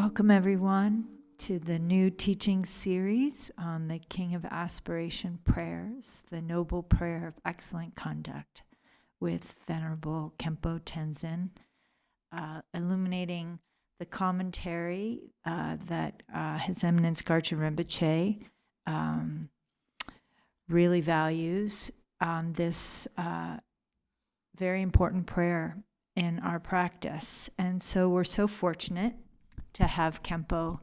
Welcome everyone to the new teaching series on the King of Aspiration prayers, the noble prayer of excellent conduct with Venerable Khenpo Tenzin, illuminating the commentary that His Eminence Garchen Rinpoche really values on this very important prayer in our practice. And so we're so fortunate to have Khenpo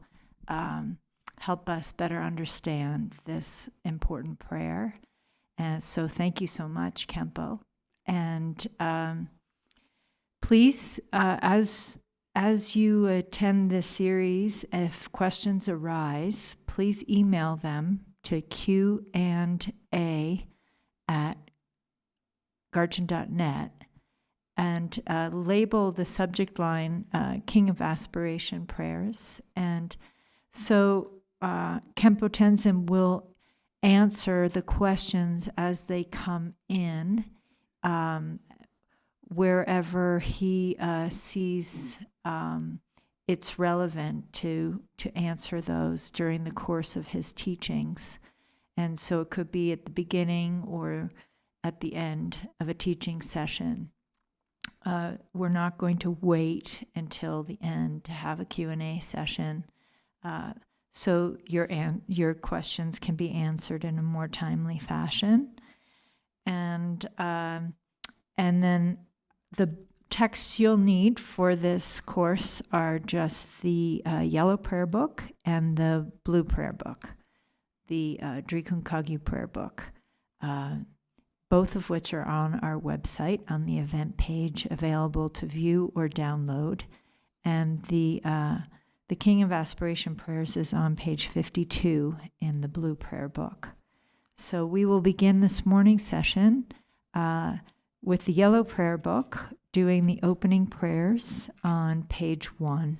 help us better understand this important prayer. And so thank you so much, Khenpo. And please, as you attend this series, if questions arise, please email them to q&a@garchen.net and label the subject line King of Aspiration prayers. And so Khenpo Tenzin will answer the questions as they come in, wherever he sees it's relevant to answer those during the course of his teachings. And so it could be at the beginning or at the end of a teaching session. We're not going to wait until the end to have a Q&A session, so your questions can be answered in a more timely fashion. And then the texts you'll need for this course are just the yellow prayer book and the blue prayer book, the Drikung Kagyu prayer book, both of which are on our website on the event page, available to view or download. And the King of Aspiration prayers is on page 52 in the blue prayer book. So we will begin this morning's session with the yellow prayer book, doing the opening prayers on page 1.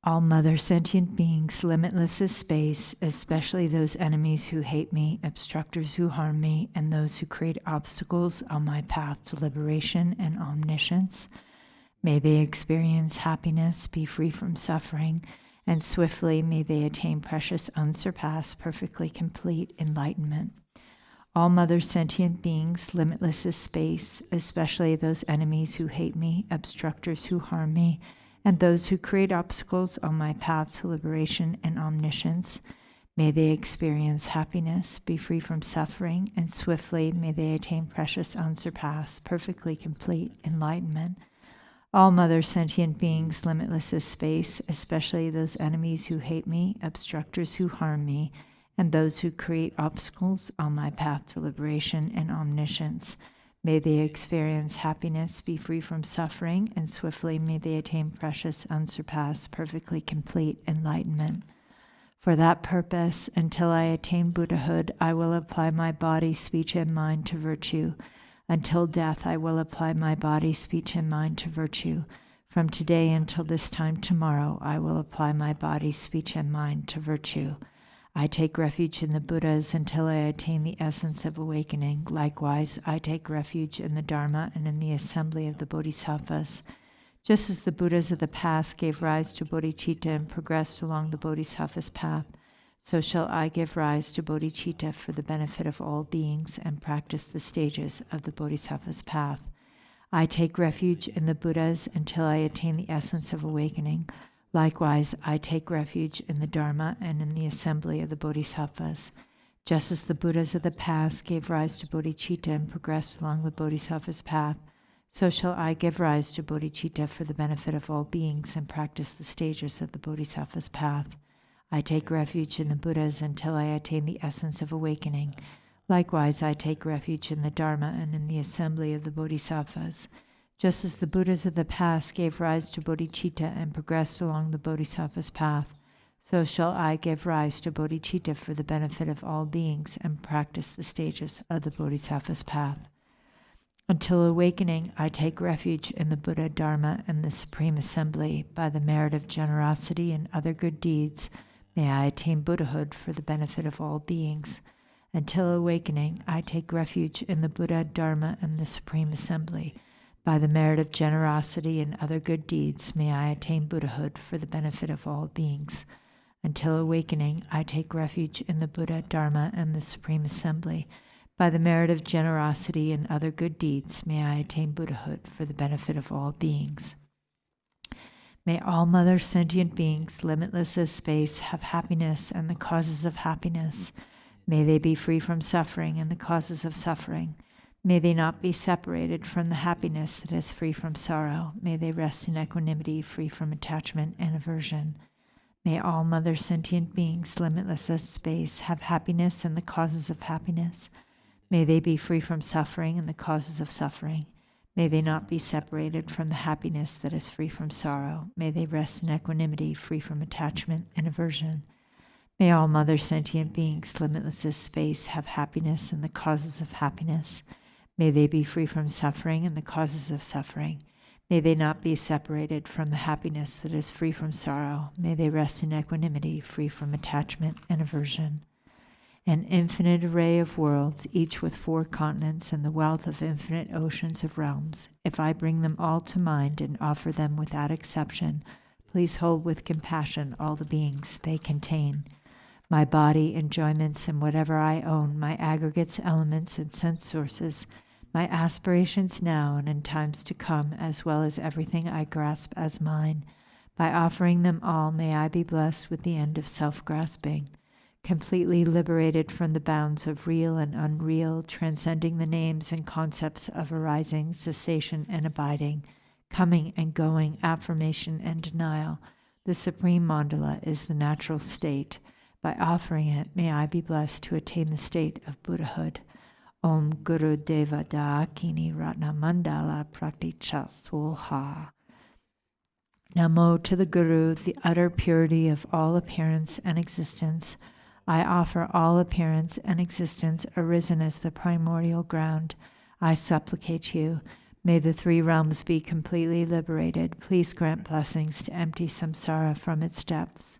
All mother sentient beings, limitless as space, especially those enemies who hate me, obstructors who harm me, and those who create obstacles on my path to liberation and omniscience, may they experience happiness, be free from suffering, and swiftly may they attain precious, unsurpassed, perfectly complete enlightenment. All mother sentient beings, limitless as space, especially those enemies who hate me, obstructors who harm me, and those who create obstacles on my path to liberation and omniscience, may they experience happiness, be free from suffering, and swiftly may they attain precious, unsurpassed, perfectly complete enlightenment. All mother sentient beings, limitless as space, especially those enemies who hate me, obstructors who harm me, and those who create obstacles on my path to liberation and omniscience, may they experience happiness, be free from suffering, and swiftly may they attain precious, unsurpassed, perfectly complete enlightenment. For that purpose, until I attain Buddhahood, I will apply my body, speech, and mind to virtue. Until death, I will apply my body, speech, and mind to virtue. From today until this time tomorrow, I will apply my body, speech, and mind to virtue. I take refuge in the Buddhas until I attain the essence of awakening. Likewise, I take refuge in the Dharma and in the assembly of the Bodhisattvas. Just as the Buddhas of the past gave rise to bodhicitta and progressed along the Bodhisattva's path, so shall I give rise to bodhicitta for the benefit of all beings and practice the stages of the Bodhisattva's path. I take refuge in the Buddhas until I attain the essence of awakening. Likewise, I take refuge in the Dharma and in the assembly of the Bodhisattvas. Just as the Buddhas of the past gave rise to bodhicitta and progressed along the Bodhisattva's path, so shall I give rise to bodhicitta for the benefit of all beings and practice the stages of the Bodhisattva's path. I take refuge in the Buddhas until I attain the essence of awakening. Likewise, I take refuge in the Dharma and in the assembly of the Bodhisattvas. Just as the Buddhas of the past gave rise to bodhicitta and progressed along the Bodhisattva's path, so shall I give rise to bodhicitta for the benefit of all beings and practice the stages of the Bodhisattva's path. Until awakening, I take refuge in the Buddha, Dharma, and the Supreme Assembly. By the merit of generosity and other good deeds, may I attain Buddhahood for the benefit of all beings. Until awakening, I take refuge in the Buddha, Dharma, and the Supreme Assembly. By the merit of generosity and other good deeds, may I attain Buddhahood for the benefit of all beings. Until awakening, I take refuge in the Buddha, Dharma, and the Supreme Assembly. By the merit of generosity and other good deeds, may I attain Buddhahood for the benefit of all beings. May all mother sentient beings, limitless as space, have happiness and the causes of happiness. May they be free from suffering and the causes of suffering. May they not be separated from the happiness that is free from sorrow. May they rest in equanimity, free from attachment and aversion. May all mother sentient beings, limitless as space, have happiness and the causes of happiness. May they be free from suffering and the causes of suffering. May they not be separated from the happiness that is free from sorrow. May they rest in equanimity, free from attachment and aversion. May all mother sentient beings, limitless as space, have happiness and the causes of happiness. May they be free from suffering and the causes of suffering. May they not be separated from the happiness that is free from sorrow. May they rest in equanimity, free from attachment and aversion. An infinite array of worlds, each with 4 continents and the wealth of infinite oceans of realms. If I bring them all to mind and offer them without exception, please hold with compassion all the beings they contain. My body, enjoyments, and whatever I own, my aggregates, elements, and sense sources, my aspirations now and in times to come, as well as everything I grasp as mine. By offering them all, may I be blessed with the end of self-grasping, completely liberated from the bounds of real and unreal, transcending the names and concepts of arising, cessation, and abiding, coming and going, affirmation and denial. The supreme mandala is the natural state. By offering it, may I be blessed to attain the state of Buddhahood. Om Guru Deva Da Kini Ratna Mandala Prakticha Soha. Namo to the Guru, the utter purity of all appearance and existence. I offer all appearance and existence arisen as the primordial ground. I supplicate you. May the 3 realms be completely liberated. Please grant blessings to empty samsara from its depths.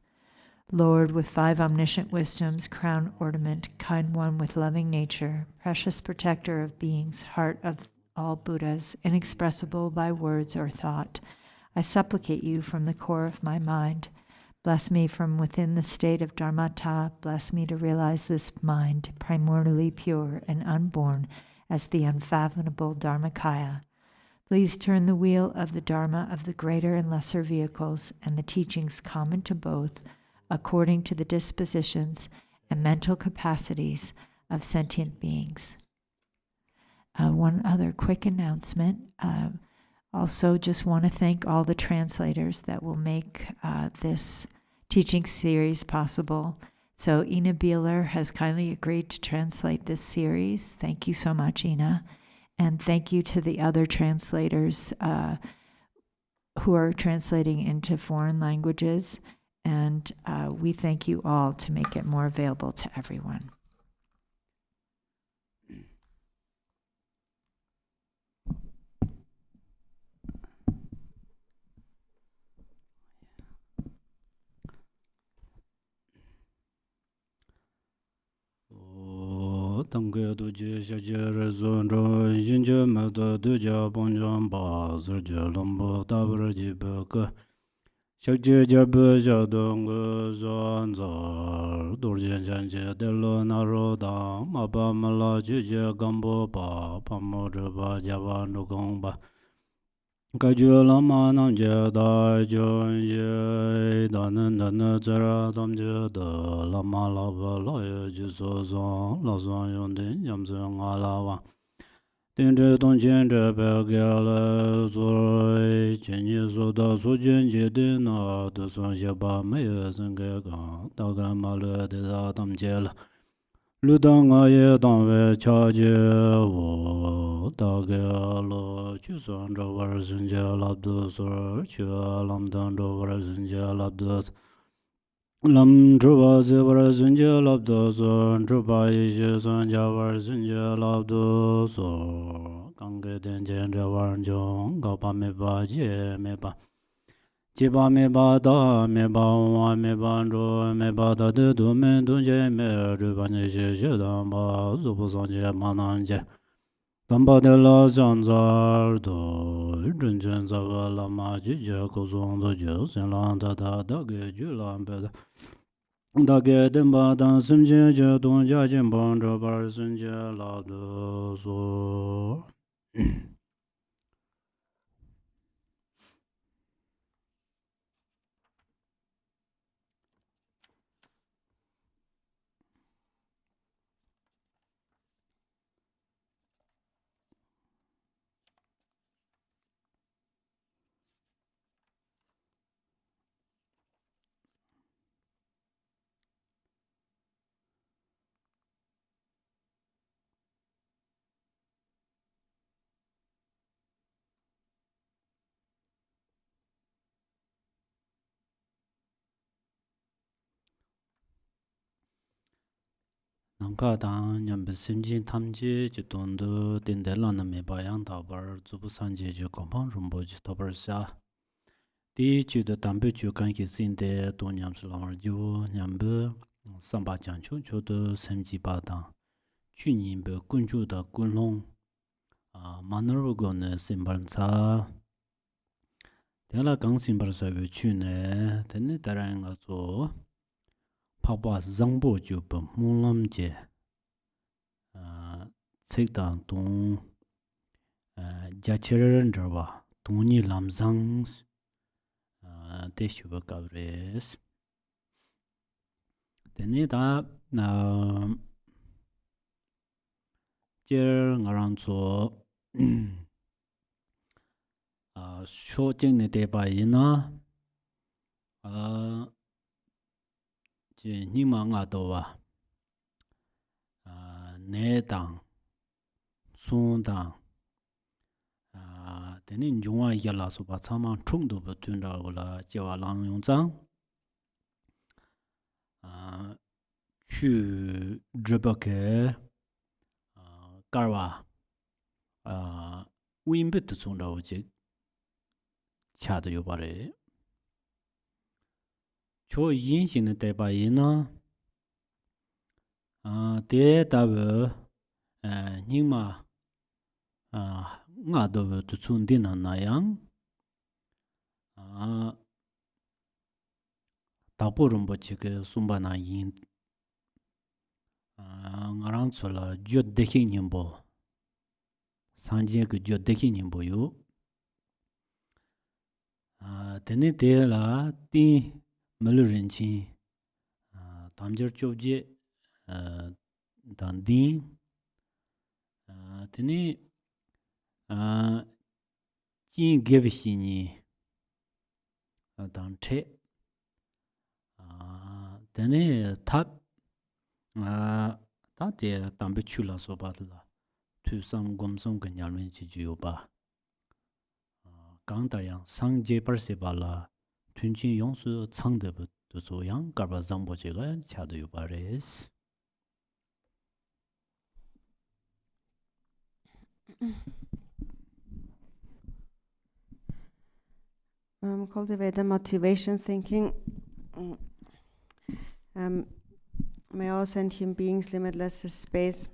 Lord, with 5 omniscient wisdoms, crown ornament, kind one with loving nature, precious protector of beings, heart of all Buddhas, inexpressible by words or thought, I supplicate you from the core of my mind. Bless me from within the state of Dharmata. Bless me to realize this mind, primordially pure and unborn, as the unfathomable Dharmakaya. Please turn the wheel of the Dharma of the greater and lesser vehicles and the teachings common to both, according to the dispositions and mental capacities of sentient beings. One other quick announcement. Also, just want to thank all the translators that will make this teaching series possible. So Ina Beeler has kindly agreed to translate this series. Thank you so much, Ina. And thank you to the other translators who are translating into foreign languages. And we thank you all to make it more available to everyone. Tangwe doje shaje rezon ro jinje mada doja bonjam ba zerje lombo tabar jibaka shaje jabe jadong zan zar dorje janje delo naro da maba mala jije gambo ba pamor ba java no gongba Kajua lama namje da jonje danen dana zara damje da lama lava laya jiso zon la zon yonde jamze ngalawa Tendre tongjenje begele zoi chenye soda sojenje dena de son jeba meye senge gan daga male de da damje la Ludanga ye dangwe chaje wo dagelo chusan rover sunje labdo sor chua lamdan rover sunje labdo lam truba zebra sunje labdo sor truba ye sunja var sunje labdo sor kange denjen ravar jong gapa me ba je me ba Jiba me ba da me ba wa me ba ro me ba da de do me do je me ru ba ne je je da ba zo bo san je ma nan je Tamba de la Zanzar do Dunjan Zava Lama Jija Kozon do Jus and Landa da Dage Julan Bed Dage Demba Dan Simja Don Jajin Bondra Bar Sunja La do So Nangka dan nyambe simjin tamji ji dondu dinde lana me bayang dabar zubu sanje ji kompang rumbo ji tabar sha. Di ju de dambu ju kanki sinde don nyamsi lamar ju nyambe samba janchu jo de simji ba dan. Chu nyimbe kunju da kunlong manarwa go ne simbar sa. Dela gang simbar sa yu chu ne tenne darang zo Papa Zangbo ju pa mulam je Tsekdang Dong Jachiran Jarwa Dongni Lamzangs Deshuba Gavres Tene da Jer Ngarang zo Sho Jeng Ne Deba Yina Je Nima Nga Dowa Ne Dang Sun Dang Tene Njungwa Yala Soba Tsamang Chung Doba Tunda Wala Jewa Lang Yung Zang Chu Driba Ke Garwa Wimbe Tu Tsunda Wajik Chad Yobare Cho Yin Xin Ne Deba Yina De Dawe Ningma Nga Doba Tu Tsundina Nayang Tapo Rumbo Chike Sumba Na Yin Ngarang Tsula Jyot Dekhi Nyimbo Sanjia Ke Jyot Dekhi Nyimbo Yu Tene De La Ti Melu Renchin Tamjar Chobje Dan Din Tene Jin Gevishi Ni Dan Che Tene Tat Ta De Tambe Chula Sobatla Tu Sam Gom Som Ganyalmen Chijiyo Ba Gang Da Yang Sang Je Parse Bala Tunchin Yongsu Tsang De Bu Zo Yang Garba Zangbo Jega Chado Yo Ba Res Cultivate the motivation thinking. May all sentient beings, limitless space,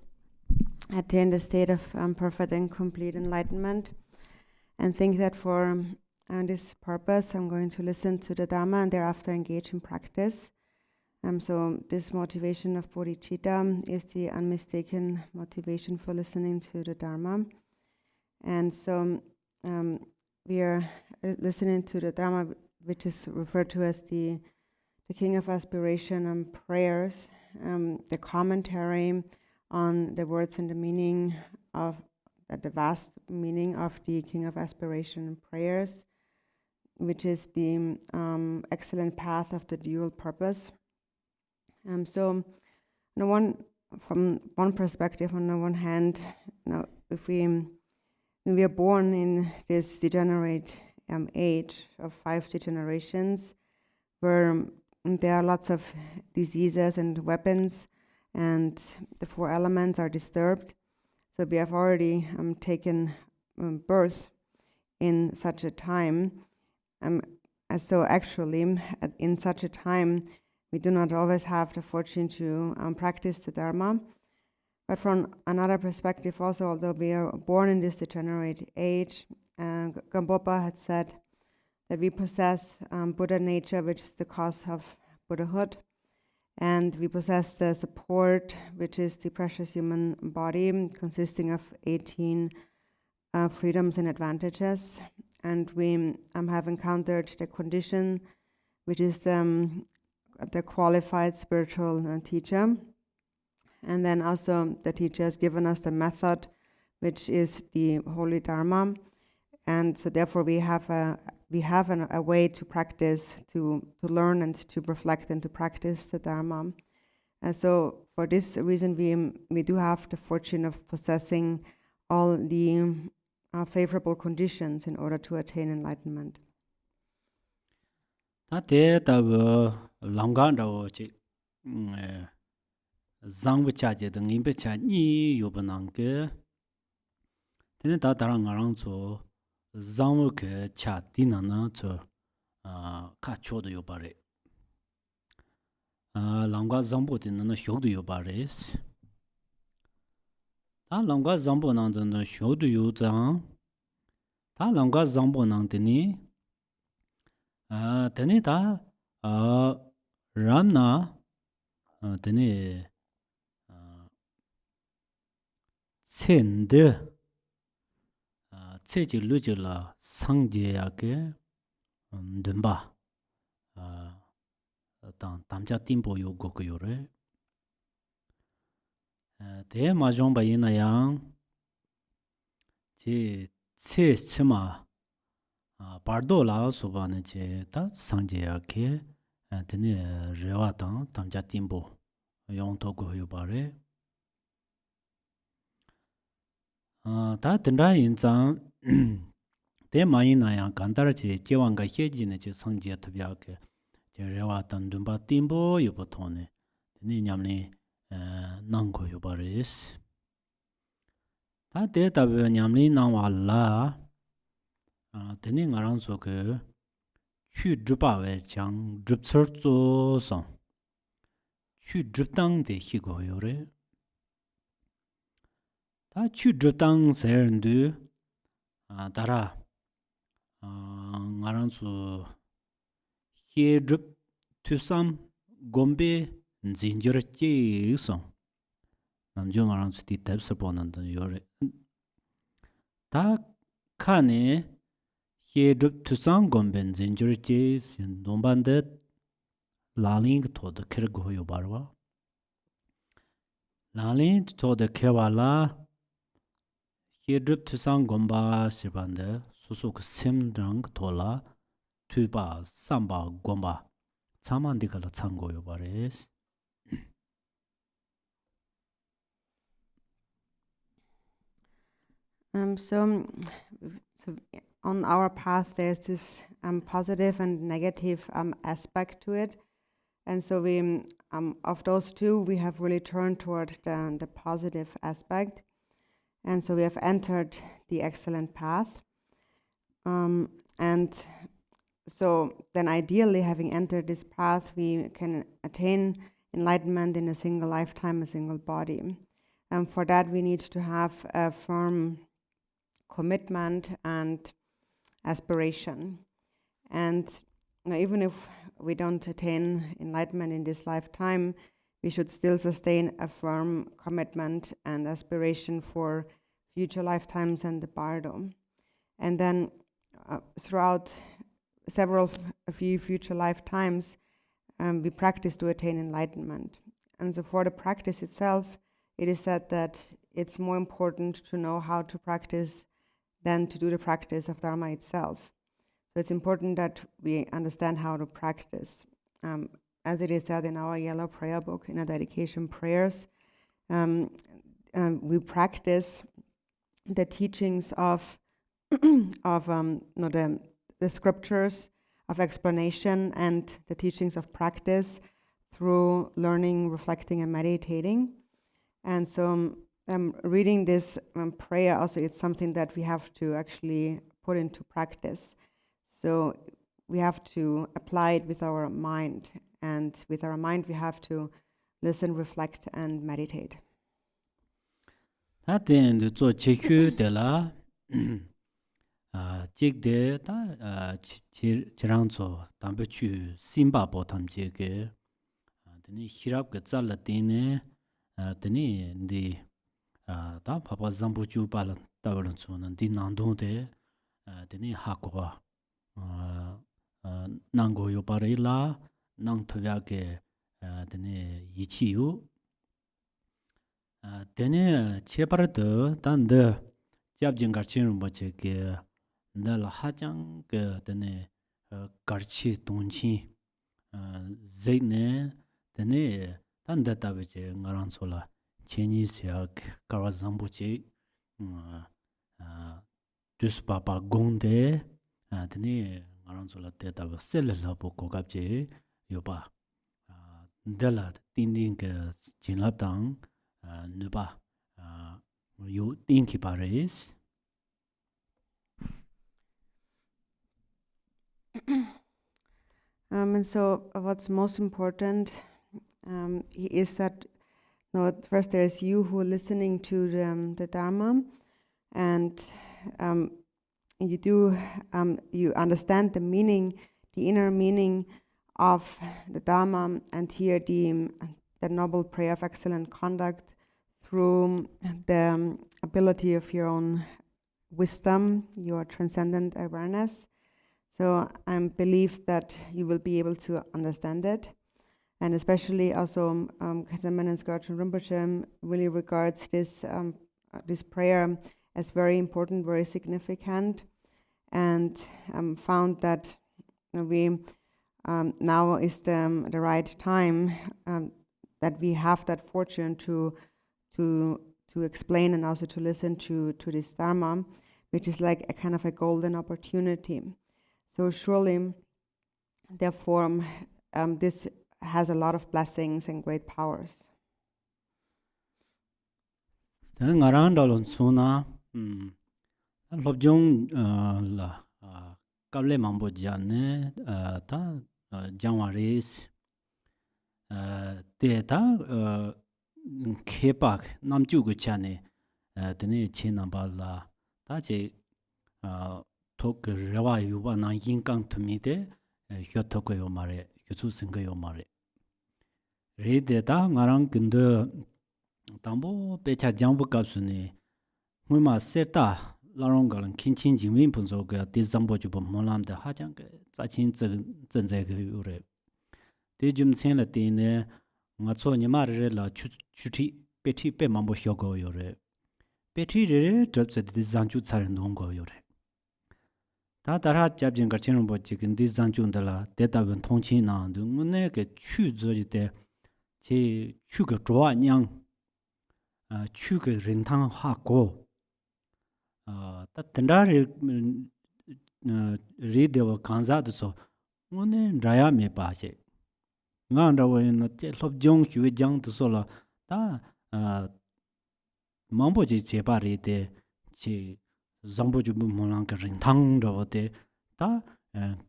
attain the state of perfect and complete enlightenment. And think that for this purpose, I'm going to listen to the Dharma and thereafter engage in practice. So this motivation of bodhicitta is the unmistaken motivation for listening to the Dharma. And so we are listening to the Dharma, which is referred to as the King of Aspiration and prayers, the commentary on the words and the meaning of the vast meaning of the King of Aspiration and prayers, which is the excellent path of the dual purpose. So, from one perspective, on the one hand, if when we are born in this degenerate age of 5 degenerations, where there are lots of diseases and weapons, and the 4 elements are disturbed. So we have already taken birth in such a time. So actually, in such a time, we do not always have the fortune to practice the Dharma. But from another perspective also, although we are born in this degenerate age, Gampopa had said that we possess Buddha nature, which is the cause of Buddhahood, and we possess the support, which is the precious human body, consisting of 18 freedoms and advantages. And we have encountered the condition, which is the qualified spiritual teacher. And then also the teacher has given us the method, which is the holy Dharma. And so therefore we have a way to practice, to learn and to reflect and to practice the Dharma. And so for this reason we do have the fortune of possessing all the favorable conditions in order to attain enlightenment. Zangwa chaje de ngimbe cha ni yobanang ke tene da darang ngarang zo zangwa ke cha dina na zo ka cho de yobare langwa zangbo de na shog de yobare ta langwa zangbo nang de na shog de yo zang ta langwa zangbo nang de ni tene da ramna tene 첸데 체지 루질라 상제야게 든바 담자 팀보 요고 요래 대 마종 바이나양 제 체치마 바르도라 소바네 제다 상제야게 드네 레와당 담자 팀보 용토고 요바레 다 된다 인장 대 많이 나야 간다르지 제왕가 해지네 제 성지에特别게 제레와 단둔바 팀보 요보토네 네 냠네 난고 요바레스 다 대답을 냠네 나와라 드네 나랑서 그 취드바웨 장 드츠르조서 취드당 데 히고요레 다 취드당 세른드 따라 나랑서 히드르 투삼 곰베 진저르찌서 남정 나랑서 디탭스 보는데 요레 다 칸에 히드르 투삼 곰베 진저르찌 신동반데 라링 토드 크르고 요바르와 라링 토드 크와라 히드르 투삼 곰바 시반데 수수크 심당 토라 투바 삼바 곰바 참만디가라 참고요 바레스 So on our path there's this positive and negative aspect to it, and so we of those two we have really turned toward the positive aspect, and so we have entered the excellent path, and so then ideally, having entered this path, we can attain enlightenment in a single lifetime, a single body. And for that, we need to have a firm commitment and aspiration. And even if we don't attain enlightenment in this lifetime, we should still sustain a firm commitment and aspiration for future lifetimes and the bardo. And then throughout a few future lifetimes, we practice to attain enlightenment. And so for the practice itself, it is said that it's more important to know how to practice than to do the practice of Dharma itself. So it's important that we understand how to practice. As it is said in our yellow prayer book, in our dedication prayers, we practice the teachings of the scriptures of explanation and the teachings of practice through learning, reflecting, and meditating. And so reading this prayer also, it's something that we have to actually put into practice. So we have to apply it with our mind. And with our mind, we have to listen, reflect, and meditate. then the zo cheku de la jig de ta chirang zo tambe chu simba bo tam je ge deni hirap ge zal de ne deni di ta papa zambu chu pa la ta ron so nan di nang dong de deni ha ko nang go yo pa re la nang thya ge deni yi chi yu deni chebar de dan de jab jing gar chin bo che ge da la ha chang ge deni gar chi dong chi zai ne deni dan da ta be che ngarang so la cheni se ka wa zambu che dus papa gong de deni ngarang so la te ta ba sel la bo ko gap che yo ba da la tin ding ge chin la tang ne ba you think about is And so what's most important is that first there is you who are listening to the Dharma, and you understand the meaning, the inner meaning of the Dharma, and here the noble prayer of excellent conduct through the ability of your own wisdom, your transcendent awareness. So I believe that you will be able to understand it. And especially also Khenpo Tenzin Rinpoche really regards this prayer as very important, very significant, and found that we now is the right time that we have that fortune to explain and also to listen to this Dharma, which is like a kind of a golden opportunity. So surely, therefore, this has a lot of blessings and great powers. ngarang dalon suna lobjong la kable mambo jane ta jangwaris te ta kepak namju gu chane tene chinamba la ta che tok rewa yuba na yinkang tumi de hyo tok yo mare hyo sing yo mare re de ta ngarang kinda tambo pecha jangbu kapsuni nguma seta larong galang kinchin jingmin punso ga de zambo ju bom molam de ha jang ge za chin zen ze ge yure de jum chen la de ne nga cho ni ma re la chuti peti pe mambo hyo go yore peti re drop se de zangju tsar ndong go yore ta dara jab jing gar chen bo ji gen de zangju ndala de ta ben tong chin na de ne ge chu zo ji de che chu ge zhuo nyang chu ge ren tang ha go ta tenda re de wa kanza de so ngone raya me pa che nga nda wa na che lob jong hyu jang de so la ta mambo ji che pa re de che zambo ju mo lang ka ren tang ro de ta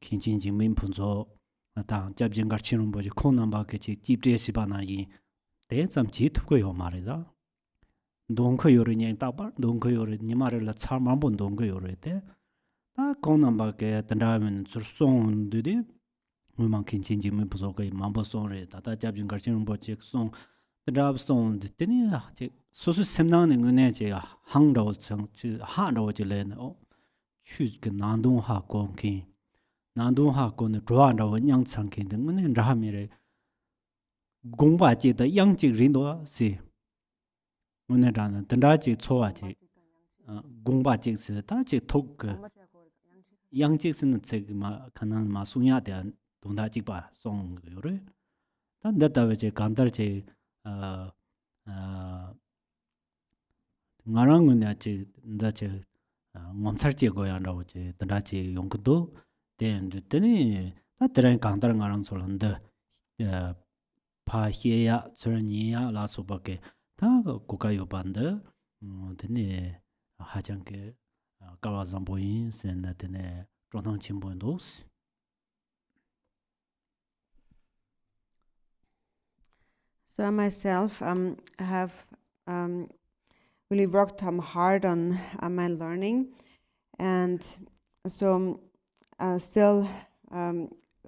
kin jin jing min pun zo ta jab jing gar chin bo ji khon nam ba ke chi ji pre si ba na yi de zam ji tu go yo ma re da dong ko yo re nyang ta ba dong ko yo re ni ma re la cha ma bon dong ko yo re de ta khon nam ba ke ta da men sur song de de mu man kin jin jing min pu zo ko ma bo song re ta jab jing gar chin bo ji song da song de ni che so su sem nang ne ne che hang ro chang chi ha ro ji le no chu ge nan dong ha gong kin nan dong ha go ne zhuan ro nyang chang kin de ne ra mi re gong ba ji de yang ji rin do si ne ra na dan da ji cho wa ji gong ba ji se ta ji thok ge yang ji sen che ma kanan ma su nya de dong da ji ba song yo re dan da da je kan dar je ngarang ne che da che ngomsar che go yan ra che da che yong do den de ne ta tren kan dar ngarang so lan de pa hie ya chur ni ya la so ba ke ta ko ka yo ban de ne ha jang ke ka wa zam bo yin sen de ne zhong tang qin bo dos. So I myself have really worked hard on my learning, and so still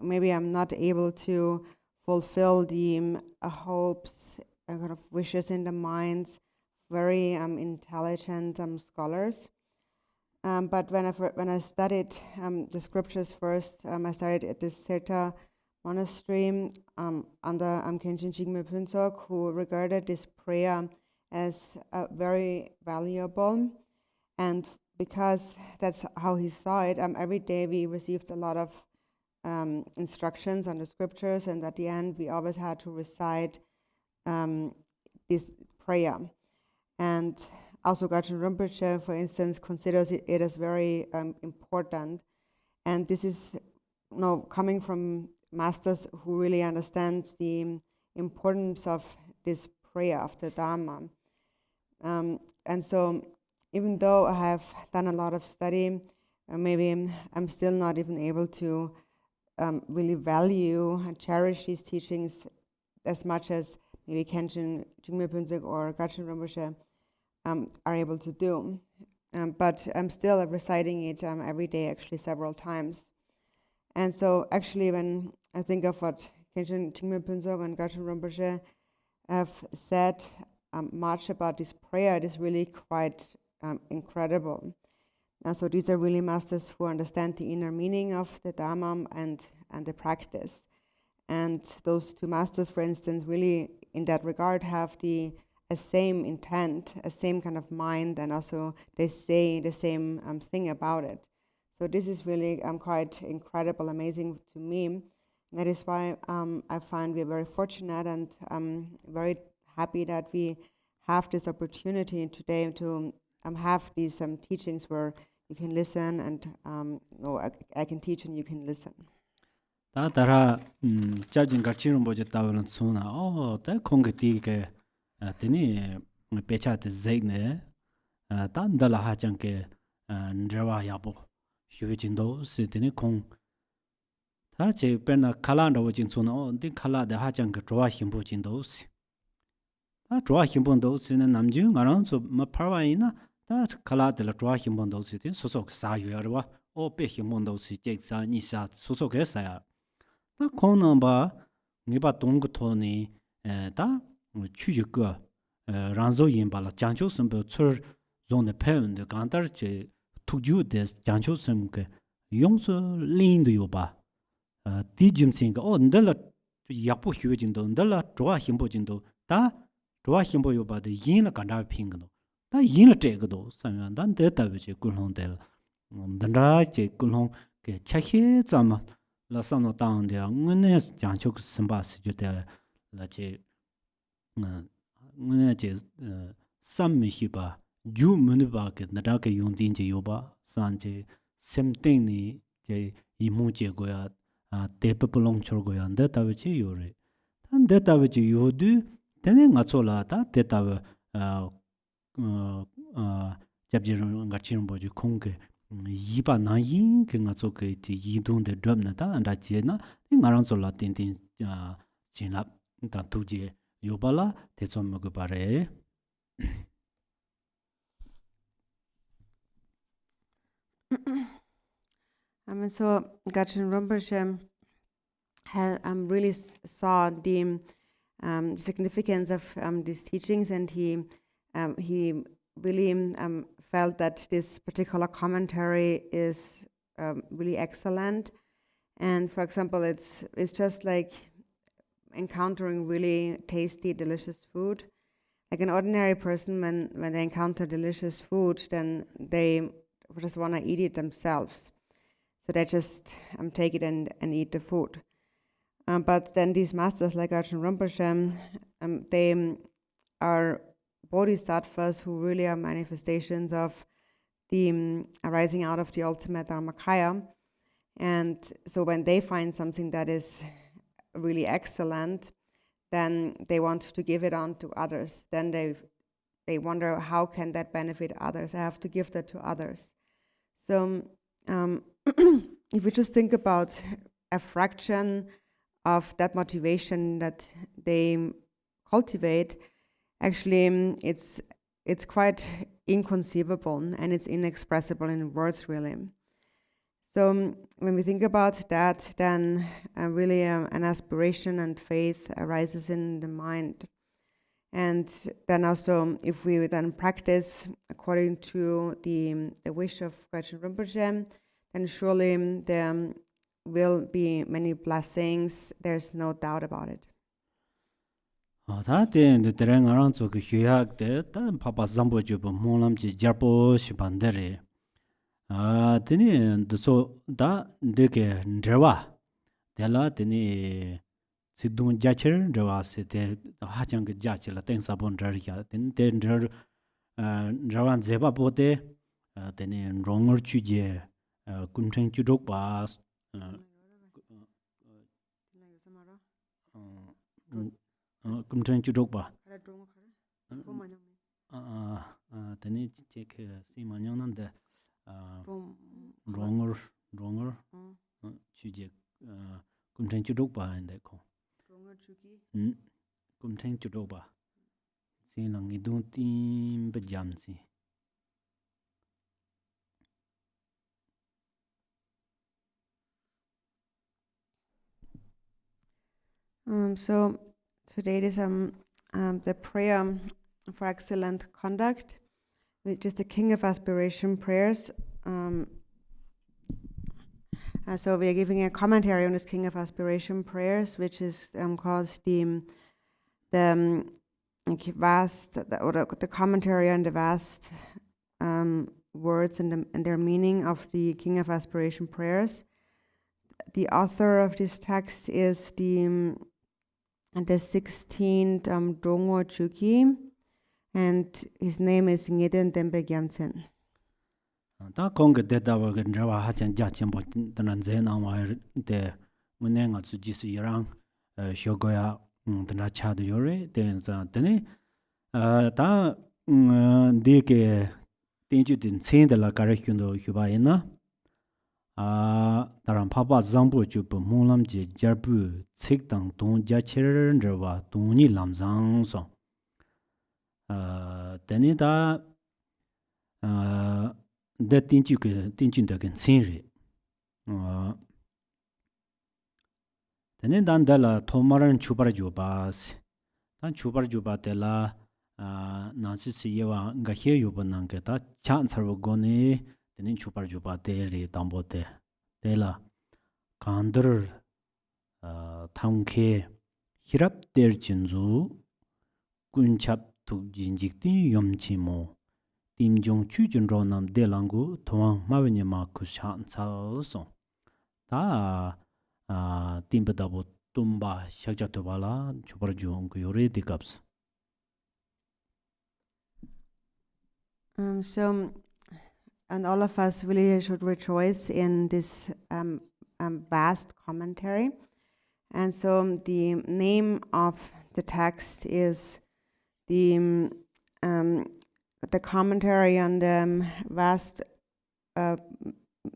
maybe I'm not able to fulfill the hopes, kind of wishes in the minds, very intelligent scholars. But when I studied the scriptures first, I studied at this Sept monastery under Khenpo Tenzin, who regarded this prayer as very valuable, and because that's how he saw it, every day we received a lot of instructions on the scriptures, and at the end we always had to recite this prayer. And also Gachin Rinpoche, for instance, considers it as very important. And this is coming from masters who really understand the importance of this prayer of the Dharma. And so even though I have done a lot of study, maybe I'm still not even able to really value and cherish these teachings as much as maybe Khenpo Tenzin or Gachin Rinpoche are able to do. But I'm still reciting it every day, actually several times. And so actually when I think of what Khenpo Tenzin and Gachin Rinpoche have said much about this prayer, it is really quite incredible. So these are really masters who understand the inner meaning of the Dharma and the practice. And those two masters, for instance, really in that regard have a same intent, a same kind of mind, and also they say the same thing about it. So this is really quite incredible, amazing to me. And that is why I find we're very fortunate, and I'm very happy that we have this opportunity today to have these teachings where you can listen, and I can teach and you can listen. Tara judging Gachin Rinpoche Tawaran Suna, the Kongati Tini Pechat Zegne, Tandala Hachanke, Ndrawa Yabo, Huichindo, Sitini Kong. Tachi Perna Kalanda Wajin Suna, the Kala the Hachanka draw him in those. That draw him on those in a Namjung around so Mapawaina, that Kala de la draw him on those cities, Susok Sayuarwa, or pay him on those cities, Nisat, Susok Esaya. The Konamba Niba Tung Tony, da Chujuka, Ranzo Yimbala, Jancho Sumber, Tur Zone Pen, the Gantar, took you this Jancho Sumke, Yongso lean to Yoba. Dijim sing, Ndella Yapu Hujindo, Ndella, draw him bojindo, da draw him boyoba, the yin a Gandar Pingano. Da yin a tegado, Samuel, dan data which a Gulhon del. Dandra, Gulhon, get Chahi Zama. La sono down there, Munes Janchuk Sambas, Jutel, Lache Munaches, some Mihiba, Ju Munibak, Nadaka Yundinja Yoba, Sanje, Semtini, J. Imuche Goya, Tepapalong Chorgoyan, data which you read. And data which you do, then Atsola, that data Jabjir Gachin Boju Konke. Yiba na yin ke nga zo ke ti yidun de drum na ta anda je na ngarang zo la tin tin jin la ta tu je yoba la te zo mo ge bare. So Gachin Rinpoche really saw the significance of these teachings, and he really felt that this particular commentary is really excellent. And for example, it's just like encountering really tasty, delicious food. Like an ordinary person, when they encounter delicious food, then they just want to eat it themselves. So they just take it and eat the food. But then these masters like Gachin Rinpoche, they are bodhisattvas who really are manifestations of the arising out of the ultimate Dharmakaya. And so when they find something that is really excellent, then they want to give it on to others. Then they wonder, how can that benefit others? I have to give that to others. So if we just think about a fraction of that motivation that they cultivate, actually, it's it's quite inconceivable and it's inexpressible in words, really. So when we think about that, then really an aspiration and faith arises in the mind. And then also, if we then practice according to the wish of Gajin Rinpoche, then surely there will be many blessings. There's no doubt about it. 다데 데랭아랑 저 휴약데 다 파파 잠보 주보 몰람지 잡보 시반데레 데니 드소 다 데게 드와 데라 데니 시둥 자처 드와세데 하장게 자처라 땡사본 드리야 데데 드wan 제바 보데 데니 롱어 추제 군생 주독바 kumchen chudok ba tani chek si manyang nan de ronger chuje kumchen chudok ba inde ko kumchen chudok ba si lang idung tim be jam si So today is the prayer for excellent conduct, which is the King of Aspiration prayers. So we are giving a commentary on this King of Aspiration prayers, which is called the vast, the commentary on the vast words and their meaning of the King of Aspiration prayers. The author of this text is the 16th Dongwo Chuki, and his name is Ngeden Dembe Gyamtsen. Da konge de da wa gen rawa ha chen ja chen bo tan zen na wa de muneng a zu ji si yang shogo ya tan cha de yore den za de ne da de ke tin ju din chen de la ka re hyun do hyu ba yin na 다른 파파 장부 주부 몰람지 저부 책당 동 자체르와 동이 남장소 데니다 데 띵진데 신리 데네 단달라 토마른 추바르주 바스 단 추바르주 바텔라 나시시 예와 가헤 요번난게 다 찬서고 고네 데네 추바르주 바테리 담보테 데라 간더 탕케 히랍 데르진주 군찹 tukjinjikti yomchimo timjong chujunro nam delangu thoang mawenyama kushan salso ta timbadabo tumba shakjatobala chuparjong yore dikaps. So, and all of us really should rejoice in this vast commentary. And so the name of the text is the commentary on the vast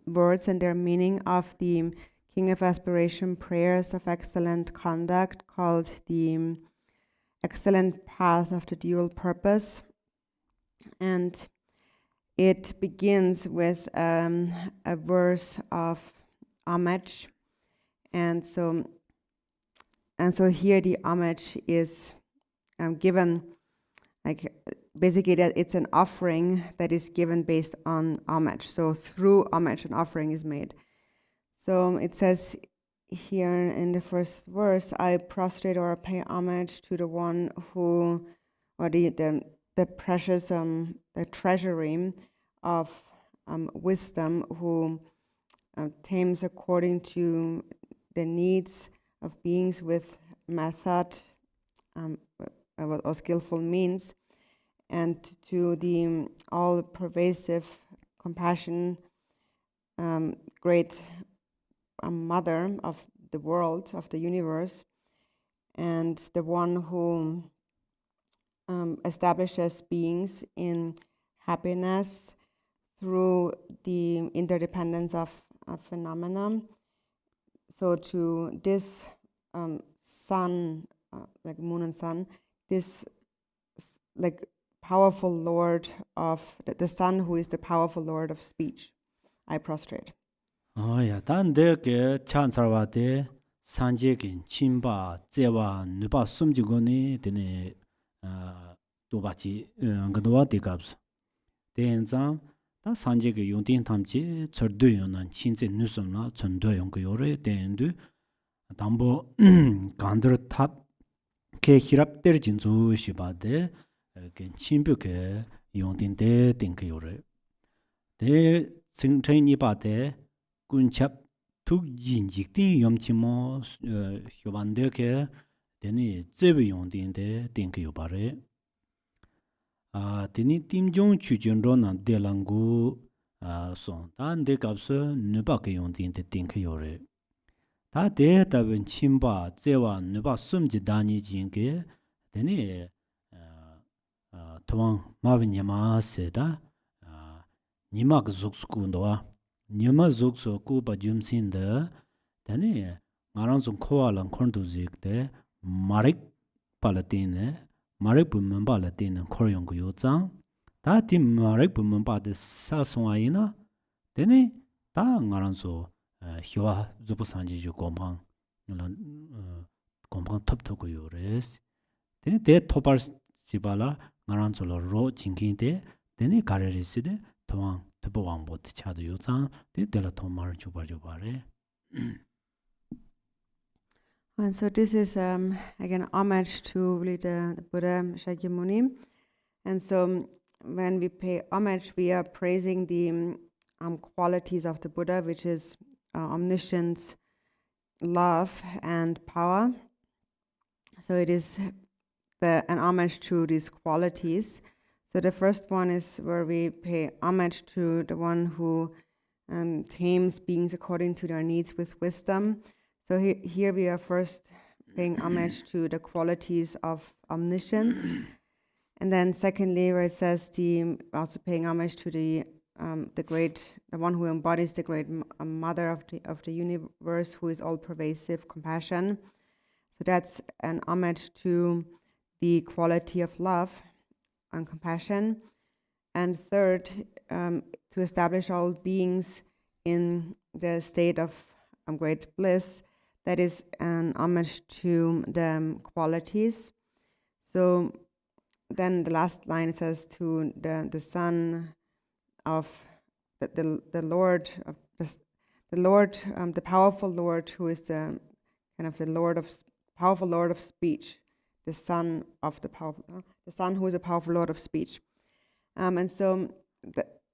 words and their meaning of the King of Aspiration prayers of excellent conduct, called the Excellent Path of the Dual Purpose. And it begins with a verse of homage, and so here the homage is given, like basically that it's an offering that is given based on homage. So through homage, an offering is made. So it says here in the first verse, I prostrate or pay homage to the one who, or the precious, the treasury of wisdom, who tames according to the needs of beings with method or skillful means, and to the all-pervasive compassion, great mother of the world, of the universe, and the one who establishes beings in happiness through the interdependence of phenomena. So to this sun, like moon and sun, this like powerful Lord of the Son, who is the powerful Lord of speech. I prostrate. 야, 단데게 찬사와데 산제긴 침바 제와 누바 숨지고니 되네 도바치 응거도와 디갑스 대엔장 다 산제게 용딘 탐지 저드요난 친제 뉴스나 전도용 그 요래 대엔두 담보 간드르 탑케 히랍데르 진주 시바데 게 침벽에 용딘데 땡그 요래 대 생체니 바데 군찹 툭진직디 염치모 효반데게 되니 제비 용딘데 땡그 요바레 되니 팀종 추준로나 데랑고 송 단데 값서 누바게 용딘데 땡그 요레 다 데이터는 침바 제와 누바 숨지 다니 진게 되니 토왕 마비냐마세다 니막 죽스군도와 니마 죽스 쿠바 줌신데 되니 나랑 좀 코알랑 콘도직데 마릭 팔라티네 마릭 부면 팔라티네 코용고 요장 다티 마릭 부면 파데 살송아이나 되니 다 나랑서 히와 zubusanji 공방 공방 탑토고 요레스 되니 대 토발 시발라 나란솔로 로 징긴데 되니 가레리스데 토왕 토보왕 못 차도 요장 데텔라 토마르 주바주바레. And so this is again homage to really the Buddha Shakyamuni. And so when we pay homage, we are praising the qualities of the Buddha, which is omniscience, love, and power. So it is an homage to these qualities. So the first one is where we pay homage to the one who tames beings according to their needs with wisdom. So here we are first paying homage to the qualities of omniscience. And then secondly, where it says also paying homage to the one who embodies the great mother of the universe, who is all pervasive compassion. So that's an homage to the quality of love and compassion. And third, to establish all beings in the state of great bliss. That is an homage to the qualities. So then the last line, it says to the Son of the Lord of the powerful Lord, who is the kind of the powerful Lord of speech, the Son of the Son who is a powerful Lord of speech, and so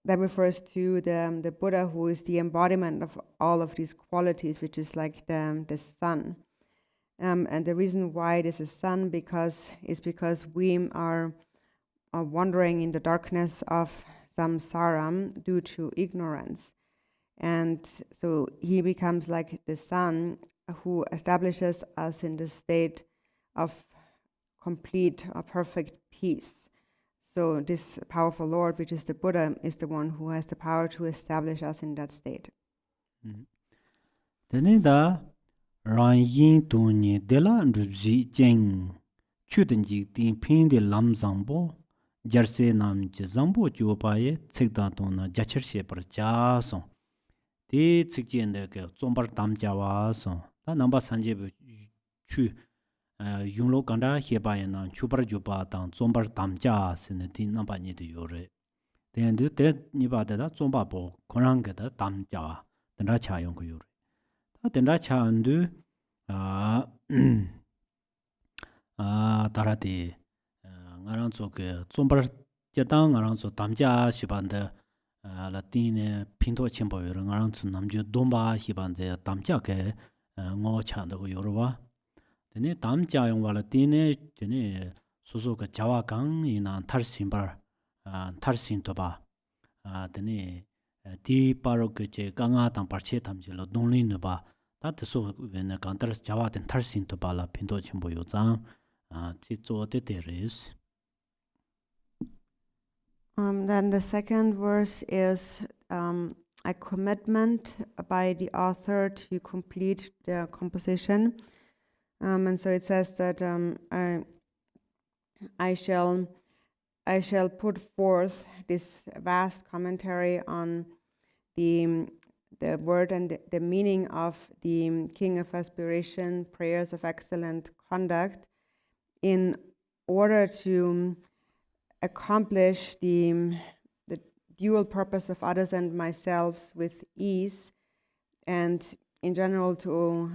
that refers to the Buddha, who is the embodiment of all of these qualities, which is like the sun. And the reason why this is sun is because we are wandering in the darkness of samsara due to ignorance. And so he becomes like the sun who establishes us in the state of complete or perfect peace. So this powerful Lord, which is the Buddha, is the one who has the power to establish us in that state. Denida Ranyin Tuni Dela Rubzi Jeng Chudenji Din Pin de Lam Zambo Jarse Nam Zambo Jopaye Tsigdatona Jachershe per Jason. The Tsigjin the Zombar Dam Jawason. The number Sanje Chu Yunglo Ganda Hebayan Chubar Juba Dan Zombar Dam Jas in the Tin number need Yore. Then do that Nibada Zombabo, Korangata Dam Jawa, the Racha Yongur. Then Racha undo Tarati Naransoke, Zombar Jadang Aranso Damja Shibanda Latine Pinto Chimbo Naransu Namju Domba Hibande Damjake Ngo Chando Yoruba. Then Damja Yong Valatine, Tene Suzuka Jawagang in Tarsimbar Tarsin Toba. Then Di Paroke Ganga Tamparche Tamjilo Donlinuba. That is so when a Gantras Jawat and Tarsin Toba La Pinto Chimbo Yozang Tito de Teres. Then the second verse is a commitment by the author to complete the composition. And so it says that I shall I shall put forth this vast commentary on the word and the meaning of the King of Aspiration, prayers of excellent conduct, in order to accomplish the dual purpose of others and myself with ease, and in general to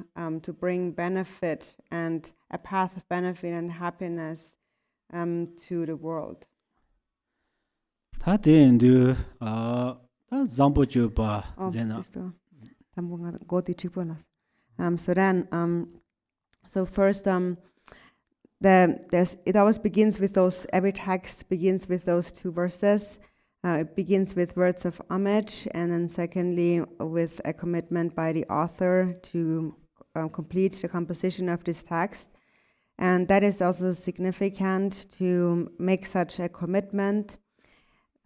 bring benefit and a path of benefit and happiness to the world. So first, it always begins with those. Every text begins with those two verses. It begins with words of homage, and then secondly with a commitment by the author to complete the composition of this text. And that is also significant to make such a commitment.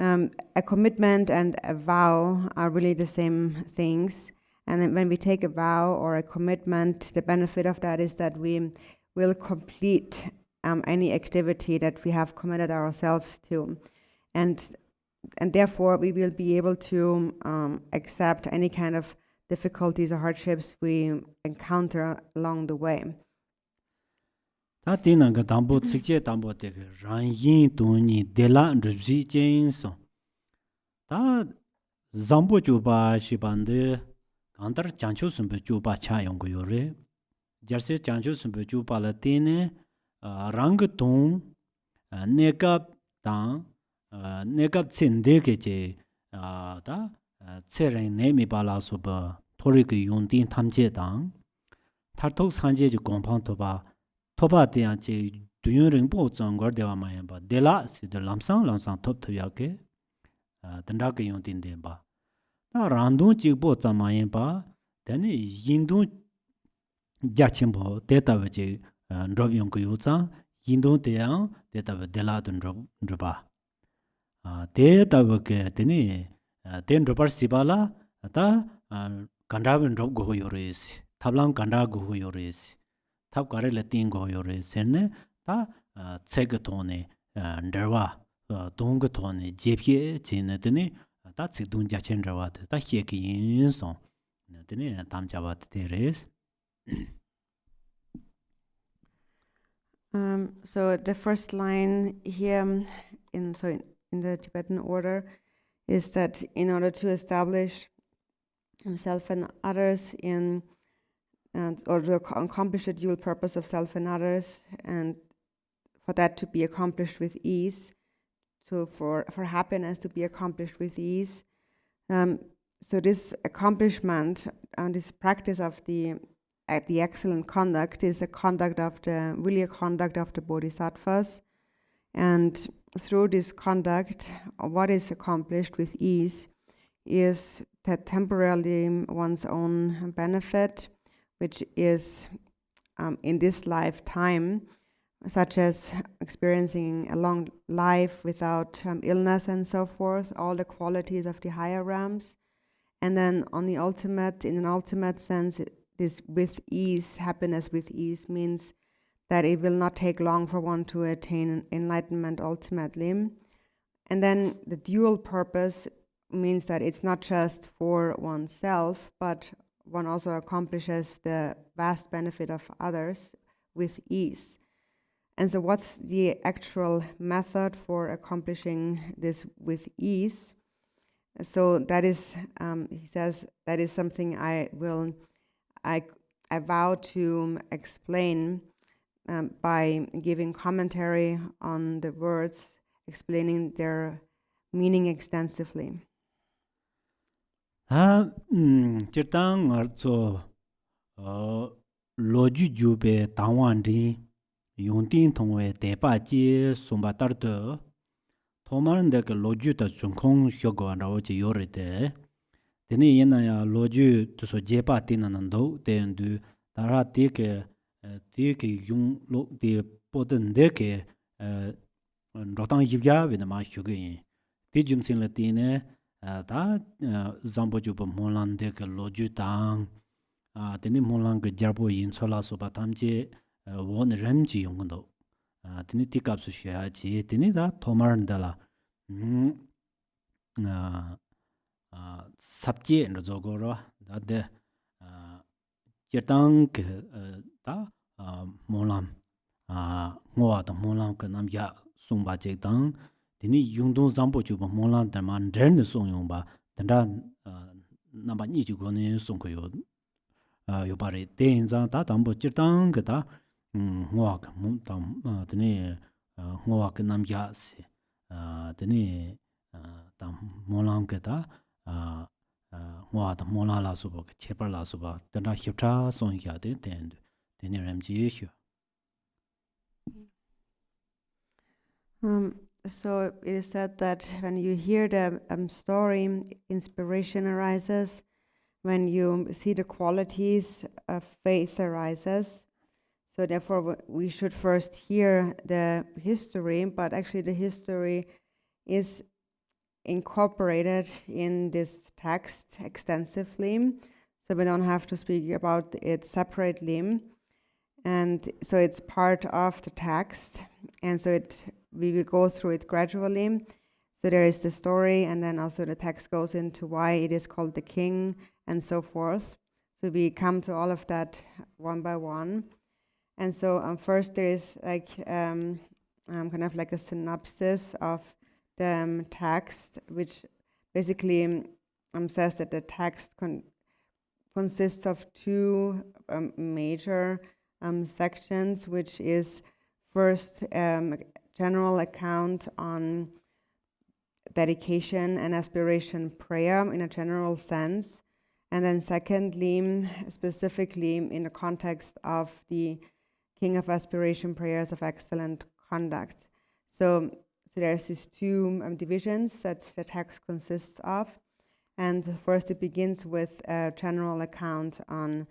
A commitment and a vow are really the same things. And then when we take a vow or a commitment, the benefit of that is that we will complete any activity that we have committed ourselves to. And therefore, we will be able to accept any kind of difficulties or hardships we encounter along the way. Negap tsende keche da tseren nemi bala soba torik yundin tamche dang tartok sanje ju gompang toba tian che duyun ringpo zangor dewa mayan ba dela si de lamsang top toya ke danda ke yundin den ba da randung jigbo zamayan ba dani yindung jachimbo deta waje ndrob yung ko yuzang yindung deyang deta wa dela dun ndroba 대답게 되니 된 로버 시발라 다 간다빈 롭 고 요레스 탑랑 간다 고 요레스 탑 가레 레팅 고 요레스네 다 체그 돈에 ndrwa dong 돈에 제피에 지네더니 다 체동 자첸라와 다 히에키 인송 네더니 담자와 데레스 So the first line here in the Tibetan order is that in order to establish himself and others or to accomplish the dual purpose of self and others, and for that to be accomplished with ease, so for happiness to be accomplished with ease, so this accomplishment and this practice of the excellent conduct is a conduct of the bodhisattvas, and through this conduct, what is accomplished with ease is that temporarily one's own benefit, which is in this lifetime, such as experiencing a long life without illness and so forth, all the qualities of the higher realms. And then in an ultimate sense, this with ease, happiness with ease, means that it will not take long for one to attain enlightenment ultimately. And then the dual purpose means that it's not just for oneself, but one also accomplishes the vast benefit of others with ease. And so what's the actual method for accomplishing this with ease? So that is, he says, that is something I vow to explain by giving commentary on the words, explaining their meaning extensively. Chirtang arzo loju jube tangwandi yungting tongwe tepa ji sumba tardo tomarande ke loju ta chungkong hyogo rawo ji yorite deni yena ya loju tuso jepa tinanando dendu dara tike yung lo de poden deke rotang yibya wena ma hyogo ti jumsin la tine da zambo juba molan deke loju tang deni molan ke jarbo yin chola so batamje won remji yongdo tini tikapsu shiaji, tini da tomarandala sabji and zogoro, that the jetang da molam, ngoa the molam kanam ya sumba jetang, tini yungdong zambo juba molam the man dren song yongba, tanda namba ni jugoni songko yobare, tenza da tambo jetang gata. Ngoak tam tene ngoak nam ya se tene tam molam ke ta ngoa ta mola la suba chepar la suba tena hipcha song ya de ten tene ram ji issue. So it is said that when you hear the story, inspiration arises. When you see the qualities of faith arises. So therefore, we should first hear the history, but actually the history is incorporated in this text extensively. So we don't have to speak about it separately. And so it's part of the text. And so we will go through it gradually. So there is the story, and then also the text goes into why it is called the king, and so forth. So we come to all of that one by one. And so first there is like kind of like a synopsis of the text, which basically says that the text consists of two major sections, which is first general account on dedication and aspiration prayer in a general sense, and then secondly, specifically in the context of the King of Aspiration prayers of excellent conduct. So there's these two divisions that the text consists of. And first it begins with a general account on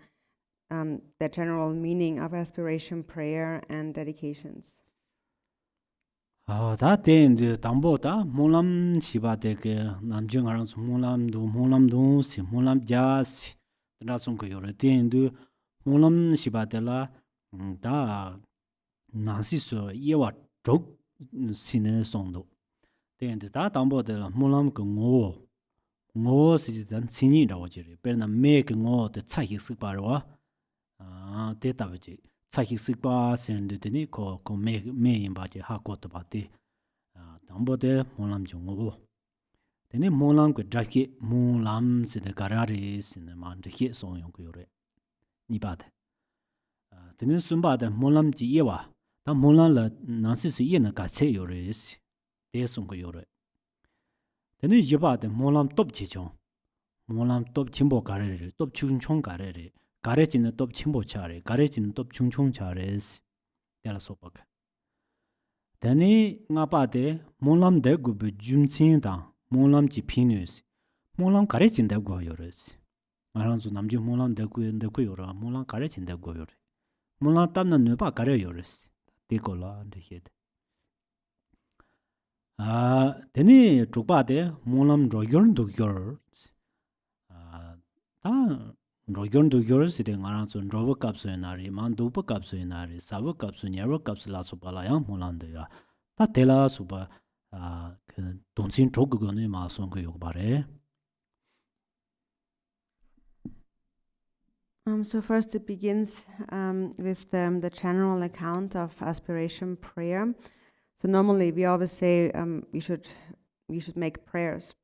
the general meaning of aspiration prayer and dedications. Da ten tambo da molam shiba de ke namjing arang molam do si molam jas da song ko yore ten du molam shiba de la da nasi so yewa jok sine song do ten da tambo de la molam ko ngo si dan sini da wajiri per na me ke ngo de cha hi sik ba ro de ta baji cha hi sik ba sen de ni ko me yin ba je ha ko to ba de tambo de molam jong tene molam ko drakhi molam se de garari sin man de he song yong ko yore ni ba de tene sun ba de molam ji ye wa da molam la na si su ye na ka che yore si de song ko yore tene ye ba de molam top chi chong molam top chimbo garare top chung chong garare gare jin top chimbo chare gare jin top chung chong chare si de la so ba Dani nga pa de molam de gu bu jumchin da molam ji pinus molam kare chin da go yores maran zu namju molam de gu yora molam kare chin da go yore molam tam na ne pa kare yores de ko la de he dani tuk pa de molam ro yor du yor ta ro yor du yor si de ngaran zu ro kap so nari man du pa kap so nari sa kap so nyaro kap so la so pa la yang molam de ya ta tela suba 그 돈신 조그거네 마송 그 요바래. So first it begins with the general account of aspiration prayer. So normally we always say we should make prayers.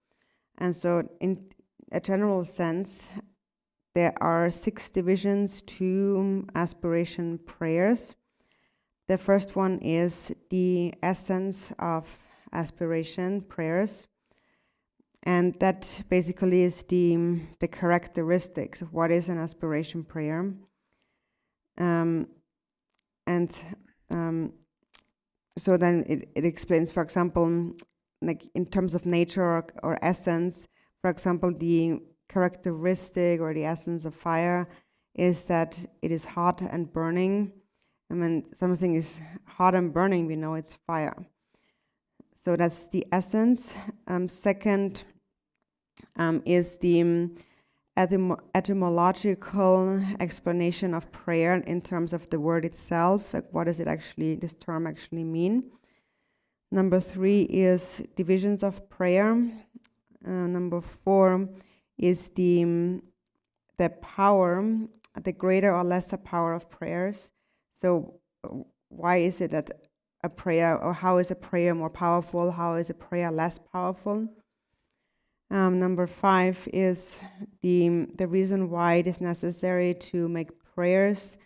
And so in a general sense, there are 6 divisions to aspiration prayers. The first one is the essence of aspiration prayers, and that basically is the characteristics of what is an aspiration prayer. So then it explains, for example, like in terms of nature or essence, for example, the characteristic or the essence of fire is that it is hot and burning. And when something is hot and burning, we know it's fire. So that's the essence. Second is the etymological explanation of prayer in terms of the word itself. Like what does it actually, this term actually mean? Number 3 is divisions of prayer. Number 4 is the power, the greater or lesser power of prayers. So why is it that a prayer, or how is a prayer more powerful? How is a prayer less powerful? Number 5 is the reason why it is necessary to make prayers,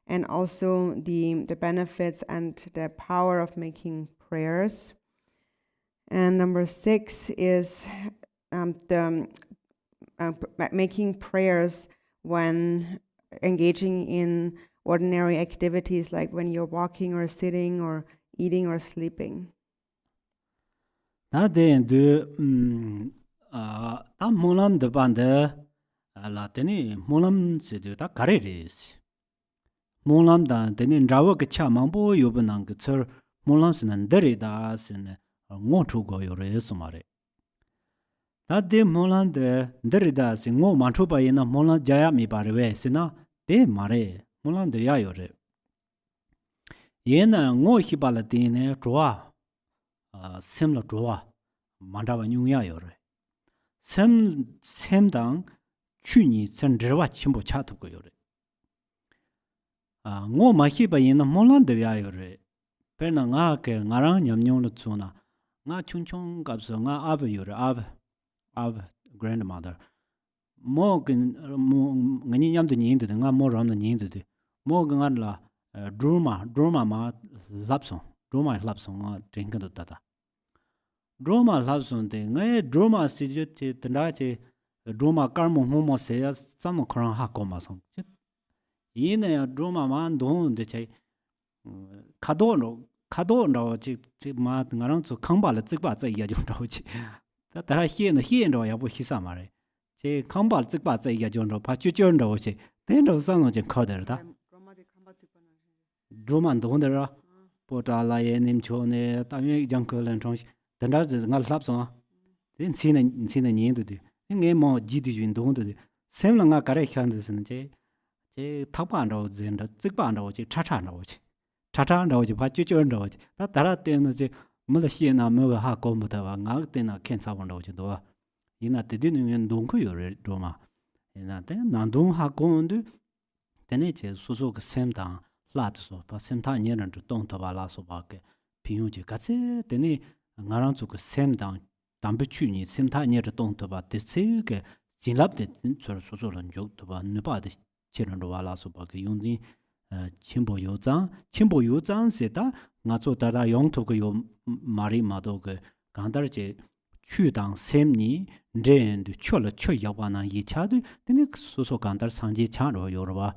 and also the benefits and the power of making prayers. And number 6 is making prayers when engaging in ordinary activities, like when you're walking or sitting or eating or sleeping. Ta molam de bande la teni molam se de ta kare res molam da teni rawa ke cha mambo yobenang ke cher molam sen dere da sen ngo thu go yo re sumare ta de molam de dere da sen ngo ma thu ba yin na molam jaya mi ba re we sena de mare molam de ya yo re yen ngo hi ba la de ne twa sem la twa manda ba nyu ya yo re 샘당 추니 선저와 침보 차도고 요래 ngo ma hi ba yin molan de ya yore per na nga ke ngarang nyamnyong lu tsuna nga chungchung gap so nga ab yore ab grandmother mo ngani nyam de ning de nga mo ram de ning de mo nga la drama ma lapso nga drink de ta drama lapso de nga drama si je te tanda che drama karmo mo se ya sam kran ha ko ma so yin ya drama man don de che kado no chi ma ngarang zu khang ba le zik ba zai ya jo ro chi ta ta hien ro ya bu hi sa ma re che khang ba zik ba zai ya jo ro pa chu chu ro chi den ro sang no chen kho de da drama don de ra po ta la ye nim cho ne ta ye jang ko len chong den da nga lap so den sin ne yin de nge mo ji di yun don de sem la nga ka re khan de sen che 탁반 로 젠다 직반 로 지 차차 로 지 차차 로 지 바쭈 쭈 로 지 다 다라 때는 지 뭐라 시에나 뭐가 하고 뭐다 와 가 때나 캔사 본 로지 도 이나 때디는 동코 요래 도마 이나 때 난동 하고인데 때네 제 소소 그 샘당 라트소 바 샘타 년은 동토 발라서 바게 비용지 같이 때네 나랑 그 샘당 담배 추니 샘타 년은 동토 바 데스게 진랍데 저 소소런 적도 바 느바데 chirando wala so ba ge yongdi chimbo yozang se da nga zo da yong to ge yo mari ma do ge gandar je chu dang sem ni ren de chol chö ya wa na yi cha de ne so so gandar sang ji cha ro yo ro ba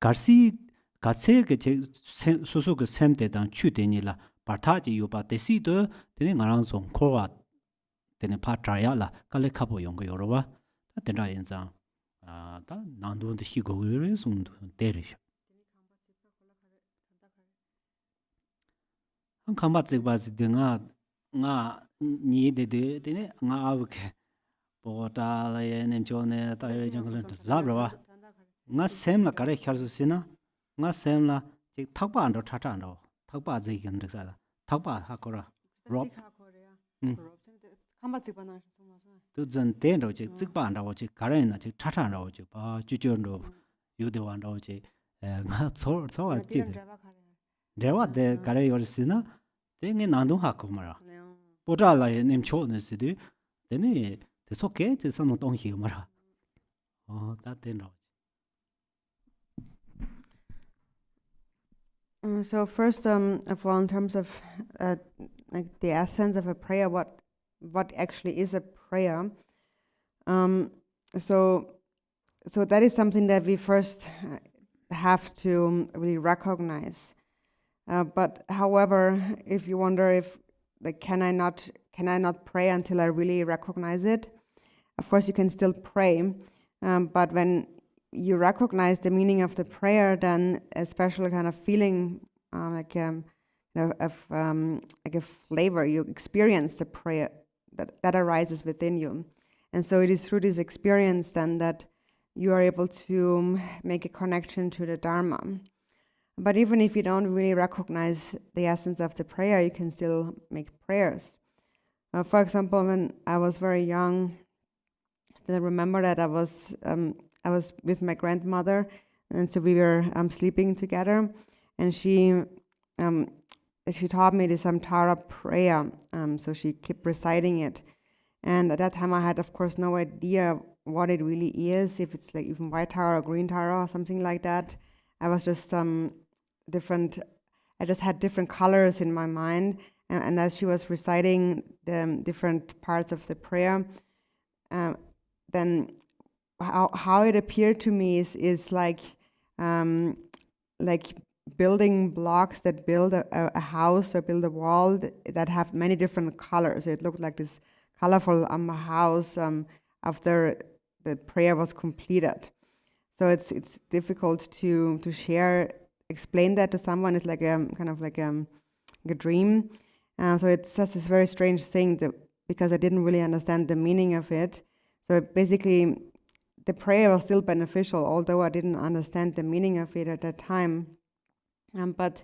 garsi ga se ge je so so ge sem de dang chu de ni la par tha ji yo ba de si de ne nga rang song ko wa de ne pa tra ya la ka le kha bo yong ge yo ro ba ta de ra yin zang 다 난도한테 희고를 좀 때리셔. 한 감바지 바지 등아 나 니데데 되네 나 아브케 보다라에 냄초네 따여 정글 라브라 나 셈라 가래 캬르스시나 나 셈라 지 탁바 안도 차차안도 탁바 지 견득사라 탁바 하거라 롭 감바지 바나 전 때로 지 직반다고 지 가래나 지 차차라고 지 바 주저로 유대완다고 지가 저와 지 내가 내 가래 열시나 되게 난동 하고 말아 보자라에 님초는 시디 되네 대속게 지 선모 동희 말아 다 된다. So first of all, in terms of like the essence of a prayer, what actually is a prayer. So that is something that we first have to really recognize. But however, if you wonder if like can I not pray until I really recognize it? Of course, you can still pray, but when you recognize the meaning of the prayer, then a special kind of feeling, like a flavor, you experience the prayer that arises within you. And so it is through this experience then that you are able to make a connection to the Dharma. But even if you don't really recognize the essence of the prayer, you can still make prayers. For example, when I was very young, I remember that I was with my grandmother, and so we were sleeping together, and she taught me this Tara prayer. So she kept reciting it, and at that time I had, of course, no idea what it really is, if it's like even white Tara or green Tara or something like that. I was just different. I just had different colors in my mind, and as she was reciting the different parts of the prayer, then how it appeared to me is like building blocks that build a house or build a wall that have many different colors. It looked like this colorful house after the prayer was completed. So it's difficult to explain that to someone. It's like a kind of like a dream. So it's just this very strange thing because I didn't really understand the meaning of it. So basically, the prayer was still beneficial, although I didn't understand the meaning of it at that time. But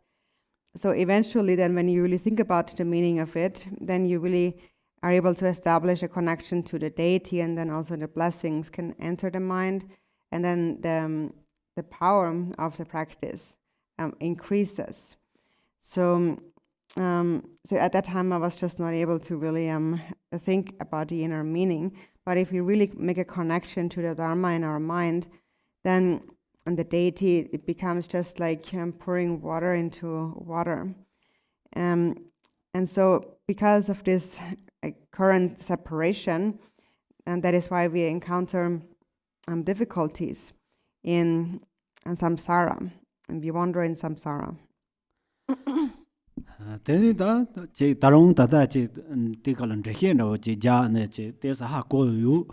so eventually, then when you really think about the meaning of it, then you really are able to establish a connection to the deity, and then also the blessings can enter the mind, and then the power of the practice increases. So at that time, I was just not able to really think about the inner meaning. But if we really make a connection to the Dharma in our mind, then the deity, it becomes just like pouring water into water. And so because of this current separation, and that is why we encounter difficulties in samsara, and we wander in samsara. Then that Tarong Tata Tikalan Rehino, Jan, there's a hako you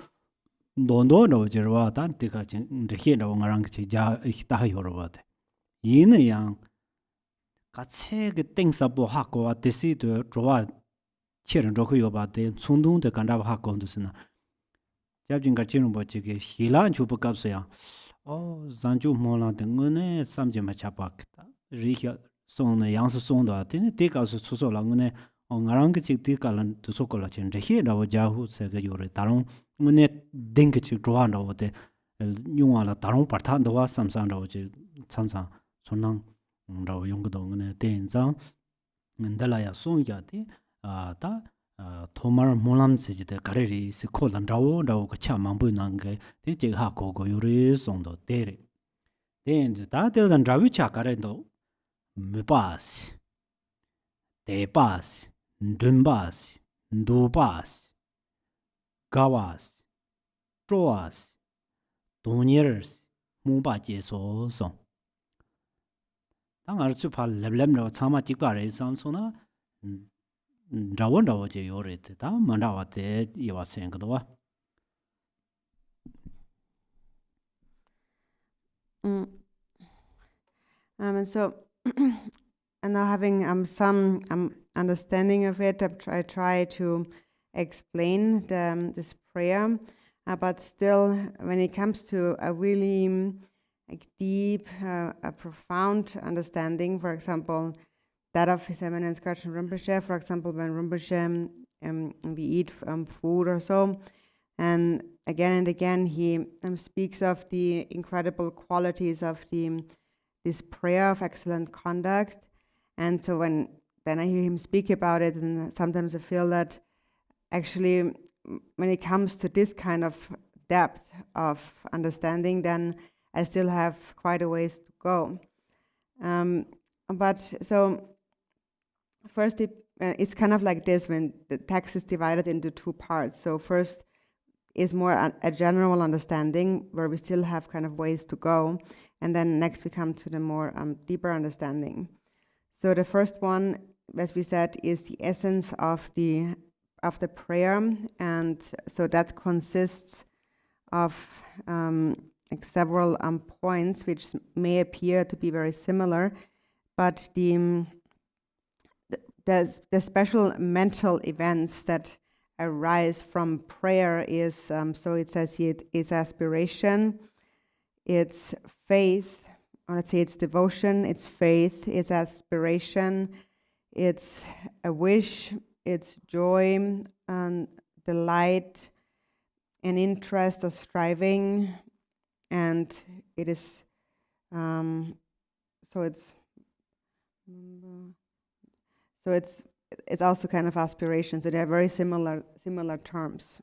don't know Jerwa, Tikalan Rehino, Rangi Ja Tahyorovat. Yin a young Katseg thinks about hako at the sea to draw Chiran Roku about the Sundun, the Kandava Hako to Sina. Judging Gachino Bochiki, Hilan Chupacapsia. Oh, Zanju Mola, the Mune, Samjima Chapak. Rikia. Song the young song that didn't take us to so long on Arangi Tikalan to Sokola and here our Jahu said you return when it dink to draw over the Nuala Taron Partanda was some sound of Sansa Sonang Yongdong Tenzan and Dalaya Song Yati ta Tomar Molam said the Kareri is called and Rao Chamambunang, the Jehako Yuri Song the Dere. Then the Tatel and Dravicha Carendo. Mubas, Debas, Dumbas, Dubas, Gawas, Troas, Doniers, Mubaji so song. Tang Archipal Leblem Sama Chikare Samsona, Rawanda Yorit, Tam Mandawate, you were saying. And so and now having some understanding of it, I try to explain this prayer, but still, when it comes to a really deep, a profound understanding, for example, that of His Eminence Gachin Rinpoche, for example, when Rinpoche we eat food or so, and again he speaks of the incredible qualities of this prayer of excellent conduct. And so when then I hear him speak about it, and sometimes I feel that actually when it comes to this kind of depth of understanding, then I still have quite a ways to go. But so first it's kind of like this when the text is divided into two parts. So first is more a general understanding where we still have kind of ways to go. And then next we come to the more deeper understanding. So the first one, as we said, is the essence of the prayer, and so that consists of like several points which may appear to be very similar, but the special mental events that arise from prayer is so it says it's aspiration, it's faith, or let's say it's devotion, it's faith, it's aspiration, it's a wish, it's joy and delight, an interest or striving, and it is it's also kind of aspiration. So they are very similar terms.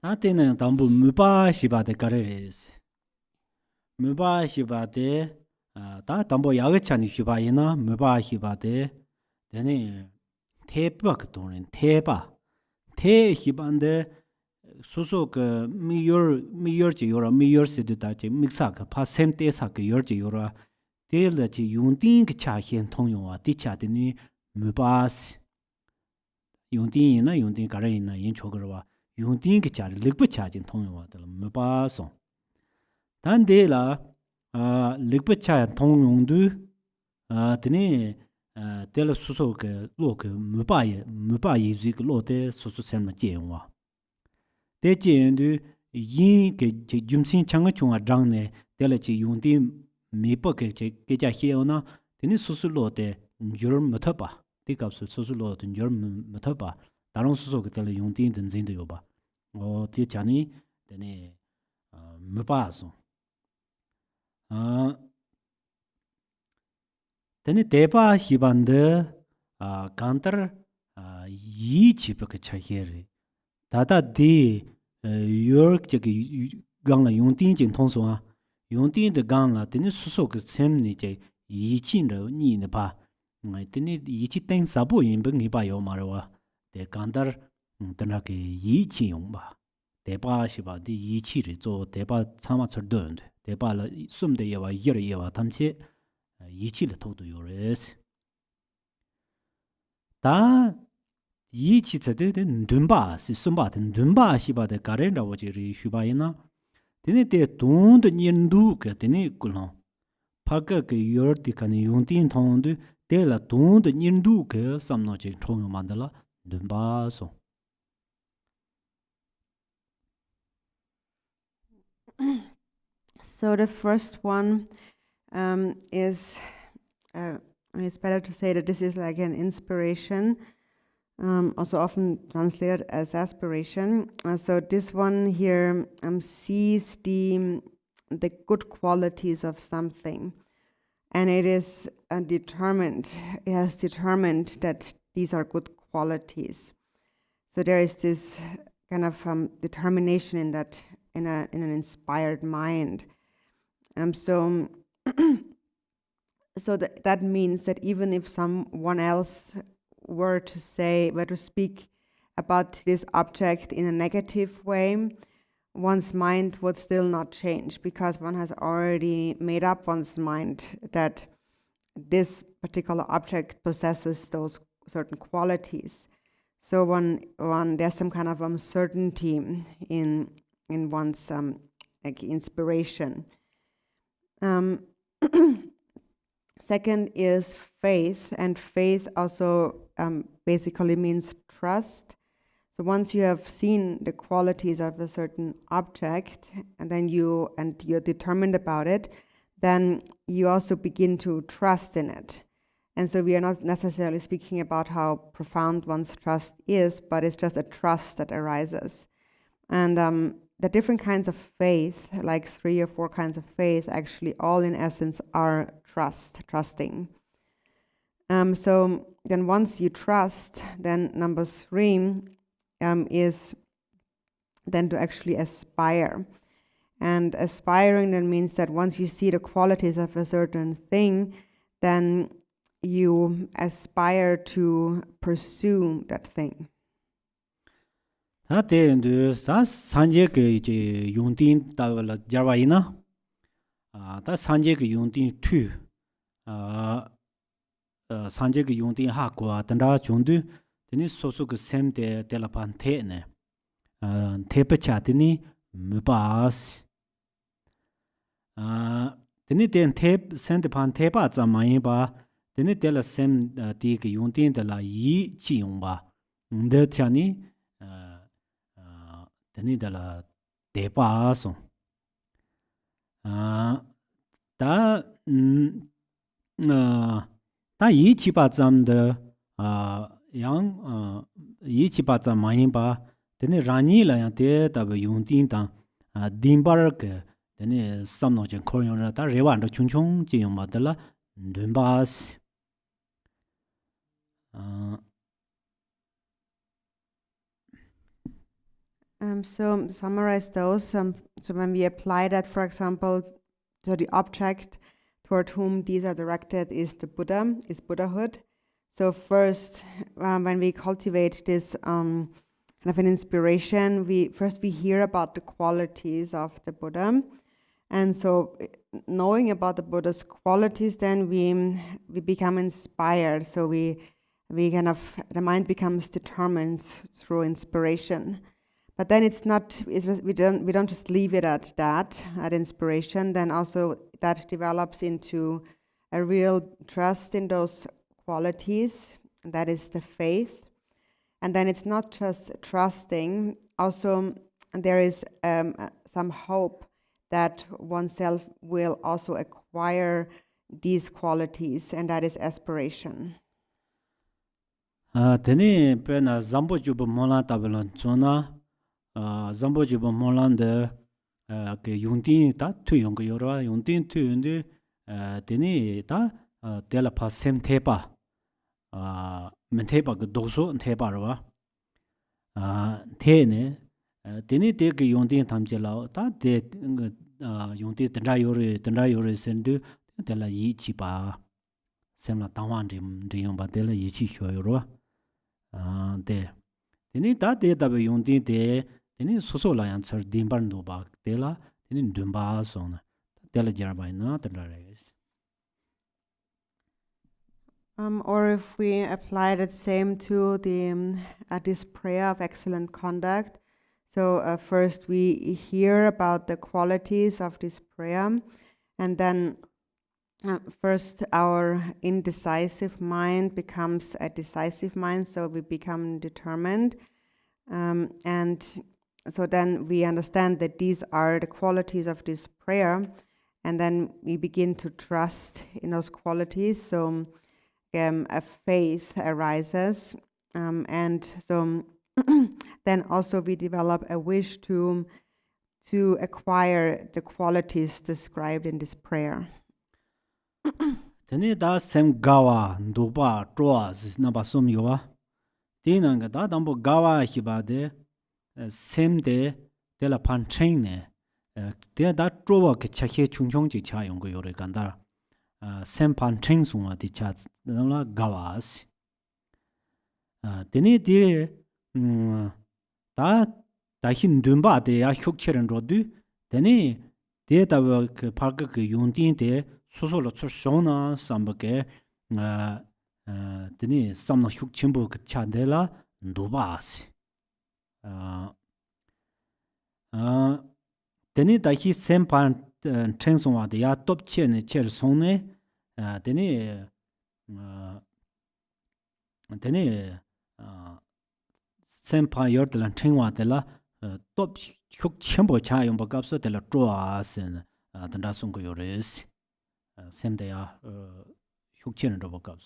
나한테는 담부 무바 시바데 가레레스. 무바 시바데 다 담부 야그찬이 시바이나 무바 시바데 되네 테바크 돈은 테바 테 시반데 소소 그 미여지 요라 미여스드다지 믹사가 파셈테사 그 여지 요라 데르지 용딩 그 차힌 통용와 디차드니 무바스 용딩이나 용딩 가레이나 인초거와 용딩 그 차를 릭부 차진 통용와들 무바소 단데라 릭부 차 통용도 드니 델 소소 그 로그 무바이 지그 로데 소소 셈마 제와 대진도 이게 줌신 창의 중앙 장내 델지 용디 미버게 게자 히오나 드니 소소로데 줄 못봐 디갑스 소소로데 줄 못봐 다른 소소 그때 용디 든진도 요바 디자니 드니 무바소 드니 대바 히반데 간터 이 집그 차히리 다다디 요르크 저기 강라 용딩진 통소아 용딩의 강라 드니 수소그 셈니 제 이친로 니네 봐 드니 이치 땡 사보 인병이 봐요 말와 대 간더 드나게 이치 용바 대바시바디 이치를 做 대바 참아처던 대바라 숨데 예와 예와 담체 이치를 토도 요레스 다 이치체데 눈바 숨바든 눈바 시바데 가렌라고 지리 슈바이나 데네데 돈도 년도 그데네 꿀노 파가 그 요르티카니 용틴 통도 데라 돈도 년도 그 삼노지 총요 만들라 눈바소 So the first one is it's better to say that this is like an inspiration, also often translated as aspiration. So this one here sees the good qualities of something, and it is determined. It has determined that these are good qualities. So there is this kind of determination in that, in an inspired mind. So that means that even if someone else were to speak about this object in a negative way, one's mind would still not change, because one has already made up one's mind that this particular object possesses those certain qualities. So there's some kind of uncertainty in one's like inspiration. Second is faith, and faith also basically means trust. So once you have seen the qualities of a certain object, and then you're determined about it, then you also begin to trust in it. And so we are not necessarily speaking about how profound one's trust is, but it's just a trust that arises. And the different kinds of faith, like 3 or 4 kinds of faith, actually all in essence are trusting. So then once you trust, then number 3 is then to actually aspire. And aspiring then means that once you see the qualities of a certain thing, then you aspire to pursue that thing. 다데인데 사 산제게 이제 용딘 다라 자와이나 다 산제게 용딘 투 산제게 용딘 하고 단다 존드 데니 소소그 셈데 텔라판테네 테페차티니 무바스 데니 덴테 센데판 테바 자마이바 데니 텔라 셈 디게 용딘 달라 이 치용바 데차니 데니달라 대바소 Da da yi chi pa zam de yang yi chi pa zam ma yin ba tene rani la yang te ta ba yung tin tang din bar ke tene sam no chen ko yong ra ta re wan de chung chung ji yong ma de la dun ba s So summarize those. So when we apply that, for example, to the object toward whom these are directed is the Buddha, is Buddhahood. So first, when we cultivate this kind of an inspiration, we hear about the qualities of the Buddha, and so knowing about the Buddha's qualities, then we become inspired. So we kind of, the mind becomes determined through inspiration. But then it's just, we don't just leave it at that, at inspiration. Then also that develops into a real trust in those qualities. That is the faith. And then it's not just trusting. Also, there is some hope that oneself will also acquire these qualities, and that is aspiration. Tene pe na zambo juba mola tabela zona zambo juba mola de ke yungtin ta tu yong ge yorwa yungtin tu yunde tene ta tela pa sem tepa men tepa ge doso tepa rwa tene tene te ge yungtin tamje lao ta de yungtin tendra yore sendu tela yi chi pa semla tangwan de yong ba tela yi chi hyo yorwa de tene ta de da be yong de tene soso la yan char dim ban do ba de la tene dum ba so na de la jar ba na de la res Or if we apply the same to the this prayer of excellent conduct. So first we hear about the qualities of this prayer, and then first our indecisive mind becomes a decisive mind, so we become determined. And so then we understand that these are the qualities of this prayer, and then we begin to trust in those qualities. So a faith arises, and so then also we develop a wish to acquire the qualities described in this prayer. tene da sem gawa do ba tro na ba som yo wa tene ga da dam bo gawa hi ba de sem de la pan chen ne de da tro wa ke cha he chung chung ji cha yong go yo re gan da sem pan chen sung wa di cha la gawas tene de da hin dun ba de ya hyuk cheren ro du tene de da ke par ke yong din de 소소로 추쇼나 삼바게 드니 삼노 흉침부 그 차데라 누바스 드니 다히 셈판 tren송와데 야 톱치네 체르송네 드니 드니 셈판 여들란 tren와데라 톱 흉침부 차 용바갑서 데라 쪼아스 단다송고 요레스 샘대야 흉치는 로봇값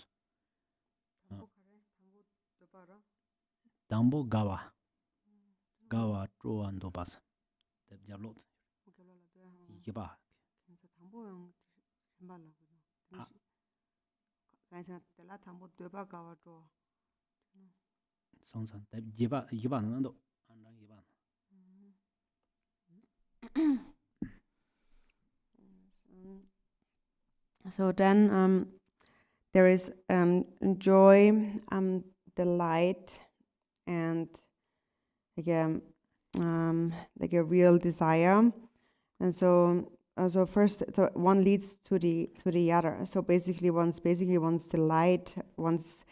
담보 가와 쪼안도 봐서 잡로 이게 봐 성산 이게 봐 너도 안랑 이게 봐 So then there is joy, delight, and again like a real desire. And so first, so one leads to the other. So basically one's delight, one's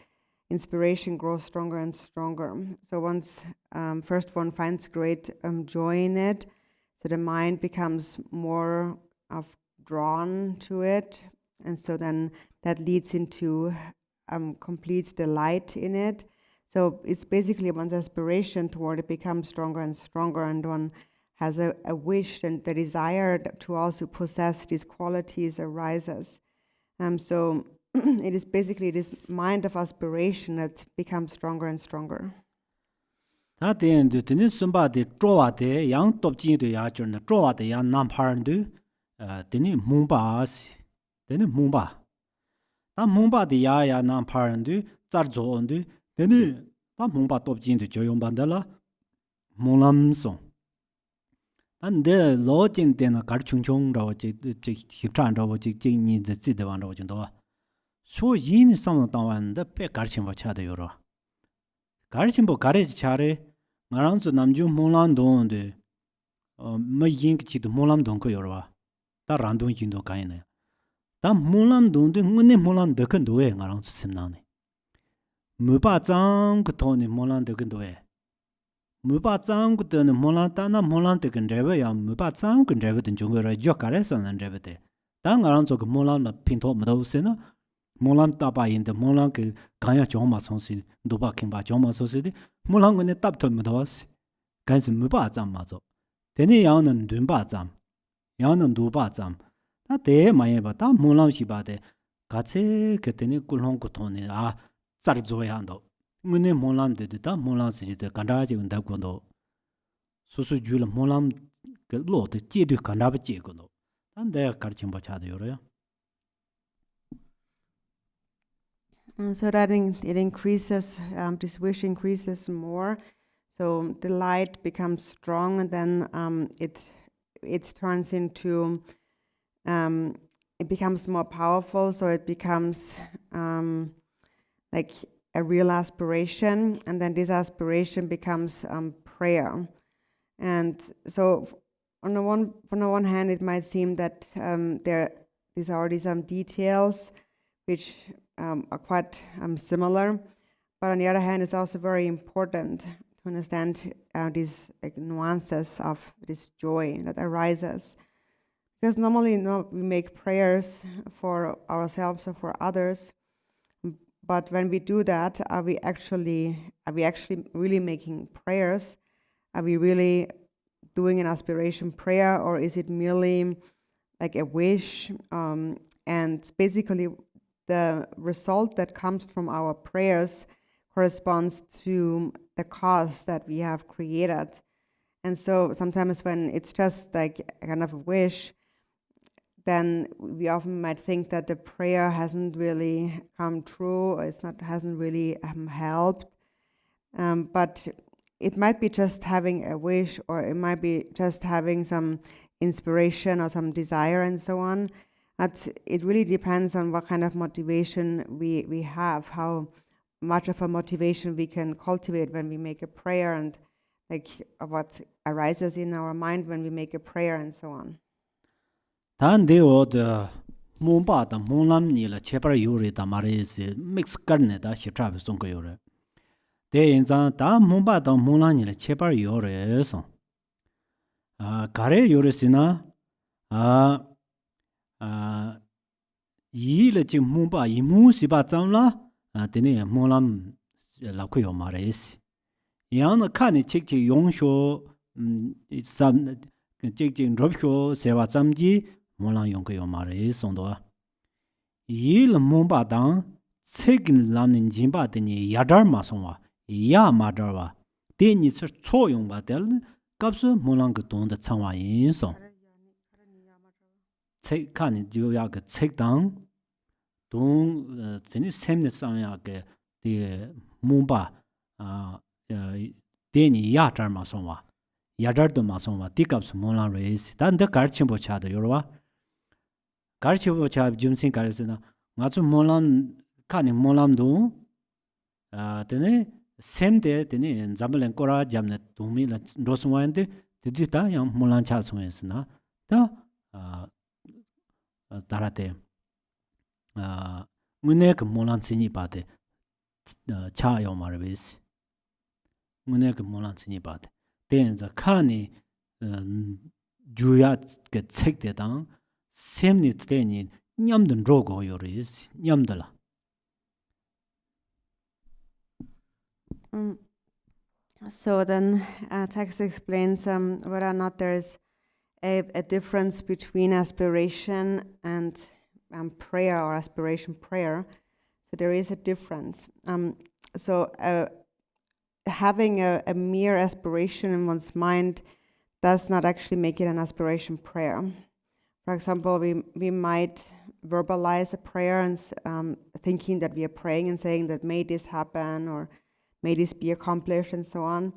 inspiration grows stronger and stronger. So once first one finds great joy in it, so the mind becomes more drawn to it. And so then that leads into complete delight in it. So it's basically one's aspiration toward it becomes stronger and stronger, and one has a wish and the desire to also possess these qualities arises. So it is basically this mind of aspiration that becomes stronger and stronger. Ta den de tene sumba de zhuwa de yang top jin de ya zhen de zhuwa de yang nan par de tene mungba si tene mungba ta mungba de ya nan par de zar zo de tene ta mungba top jin de jo yong ban de la monglam song dan de lo jin de na gar chung chung ro ji ji chan ro ji ji ni de zi de wan ro jin do so yin sam dang wan de pe gar chen ba cha de yo ro gar chen bo gar ji cha re ngarang zu nam ju monglam dong de ma yin ki de monglam dong ko yo ro ta ran dong yin do ka yin ne ta monglam dong de ngune monglam de kan do ye ngarang zu sim na ne mu ba zang ko to ne monglam de kan do ye mu ba zang ko de ne monglam ta na monglam de kan re ya mu ba zang kan re de jong ge ra jo ka re san nan re de ta ngarang zu ko monglam na pin to ma do se na monglam ta ba yin de monglam ke ga ya jong ma song si do ba king ba jong ma so se de monglam ne tap to ma do se gan se mu ba zang ma zo de ne yang nan dun ba zang yang nan du ba zang ta de ma ye ba ta monglam si ba de ga che ke de ne ku long ku to ne a zar zo ya do mu ne monglam de ta monglam si de gan da ji da ko do su su ju le monglam ke lo de ji de gan da ba ji ko do dan de gar chen ba cha de yo ya. And so that it increases, this wish increases more. So the light becomes strong, and then it turns into, it becomes more powerful. So it becomes like a real aspiration, and then this aspiration becomes prayer. And so on the one hand, it might seem that these are already some details which are quite similar, but on the other hand, it's also very important to understand these nuances of this joy that arises. Because normally we make prayers for ourselves or for others, but when we do that, are we actually really making prayers? Are we really doing an aspiration prayer, or is it merely like a wish? And basically, the result that comes from our prayers corresponds to the cause that we have created. And so sometimes when it's just like a kind of a wish, then we often might think that the prayer hasn't really come true, or hasn't really helped. But it might be just having a wish, or it might be just having some inspiration or some desire and so on. But it really depends on what kind of motivation we have, how much of a motivation we can cultivate when we make a prayer, and like what arises in our mind when we make a prayer and so on. Tan de o de mumba da monglam ni la chepar yuri da mare se mix karne da shitra be song ko yore. De yin zang da mumba da monglam ni la chepar yore so. Gare yore sina yi le jing mumba yi mu si ba zang la de ne monglam la ko yo mare si. Yang na kan ni chik chi yong sho sam chik jing rob sho se wa zam ji monglam yong ko yo mare song do. Yi le mumba dang chik lam nin jin ba de ni ya dar ma song wa ya ma dar wa de ni se cho yong ba de kap su monglam ge dong de chang wa yin song. Chik kan ni jo ya ge chik dang dong zeni sem ne sang ya ge de mumba de ni ya dar ma song wa ya dar do ma song wa di kap su monglam re si dan de gar chen bo cha de yo wa gar chen bo cha jum sin gar se na nga zu monglam kan ni monglam do de ne sem de ne zamblen ko ra jam ne du mi la ro song wa de de ta yang monglam cha song es na da darate mune ke monglam chini ba de cha yo ma re bes mune ke monglam chini ba de den za kan ni juya ke chek de dang sem ni de ni nyam den ro go yo re nyam de la. So then text explains whether or not there is a difference between aspiration and prayer or aspiration prayer. So there is a difference. So having a mere aspiration in one's mind does not actually make it an aspiration prayer. For example, we might verbalize a prayer and thinking that we are praying and saying that may this happen or may this be accomplished and so on.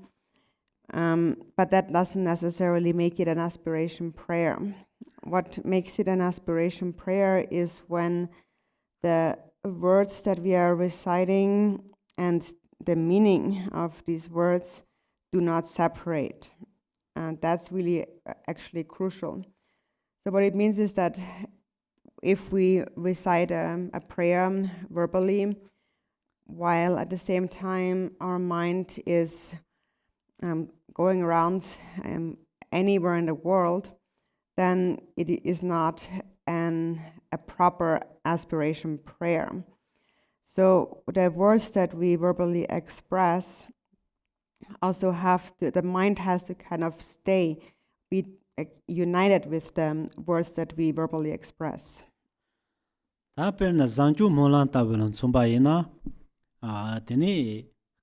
But that doesn't necessarily make it an aspiration prayer. What makes it an aspiration prayer is when the words that we are reciting and the meaning of these words do not separate. And that's really actually crucial. So what it means is that if we recite a prayer verbally, while at the same time our mind is going around anywhere in the world, then it is not a proper aspiration prayer. So the words that we verbally express also the mind has to kind of be united with the words that we verbally express.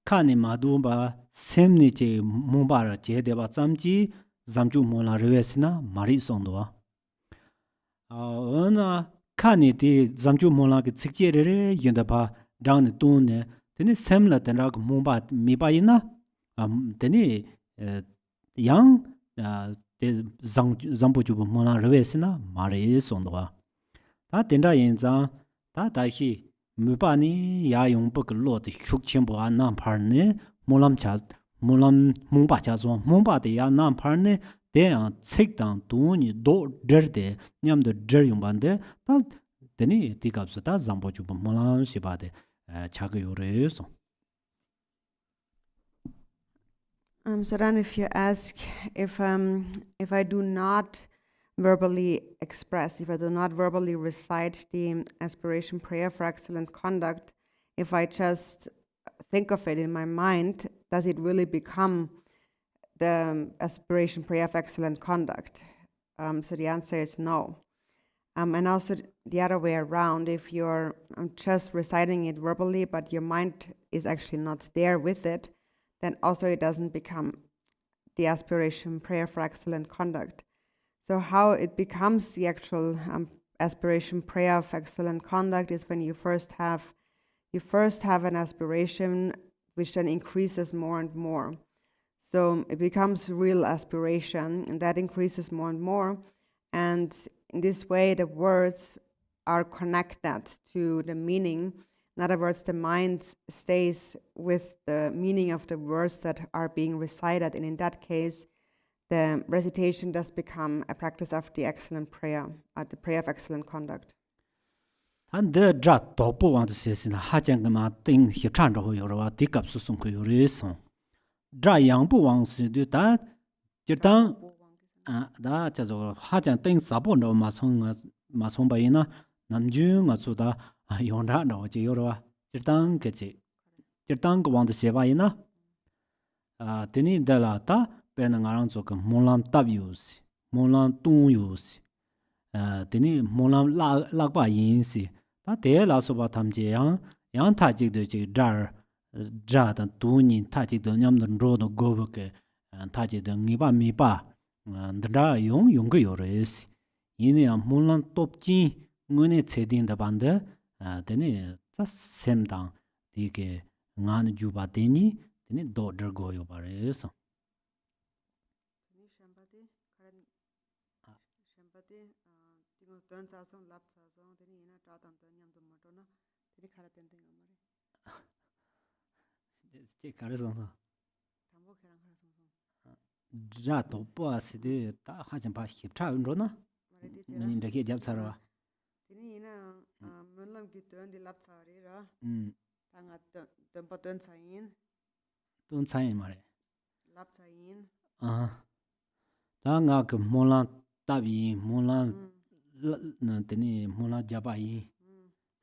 Kani madumba semni che mumbara che deba zamji zamju mola revesina mari sondwa. Ona kani di zamju mola ke tsikjere yendaba dang tune teni semla tenrak mumba miba ina teni yang de zambu ju mola revesina mari sondwa. Ta tenda yenzang ta dahi Mubani ya yung buk lo de shuk chenpo a nan par ne mulam mungpa cha zon mungpa de ya nan par ne de yang cik dang du ni do drer de nyam de drer yung ban de ta deni di kap su ta zambo chupa mulam shiba de cha ge yore so. So then if you ask if I do not verbally express, if I do not verbally recite the aspiration prayer for excellent conduct, if I just think of it in my mind, does it really become the aspiration prayer of excellent conduct? So the answer is no. And also the other way around, if you're just reciting it verbally, but your mind is actually not there with it, then also it doesn't become the aspiration prayer for excellent conduct. So how it becomes the actual aspiration prayer of excellent conduct is when you first have an aspiration which then increases more and more. So it becomes real aspiration, and that increases more and more. And in this way, the words are connected to the meaning. In other words, the mind stays with the meaning of the words that are being recited, and in that case, the recitation does become a practice of the excellent prayer, the prayer of excellent conduct. And the drat topo want to say in Hajangama thing he turned over your dick up Susum Kuris. Dry young bu wang si do that. Jirtan that as Hajan things upon no Masombaina, Namjung, Atsuda, Yonda, no Giora, Jirtan gets it. Jirtan want to say Vaina. Tini delata. Penang around so molam tab use, molam tun use. Tini molam lagba yin si. Ta de la so ba tam je yang ta jig de jig dar dan tu ni ta jig de nyam de ro do go ke ta jig de mi ba da yung ge yo re si. Yin ya molam top ji ngone che din da ban de tini ta sem dang di ke ngan ju ba de ni tini do der go yo ba re so. Ja to po aside ta ha jam pa hip cha ro na ni de ke jap sa ra tini ina monlam ki ton di lap cha re ra ta nga ton pa ton cha yin ma re lap cha yin ta nga ke molan ta bi molan na tini molan ja ba yin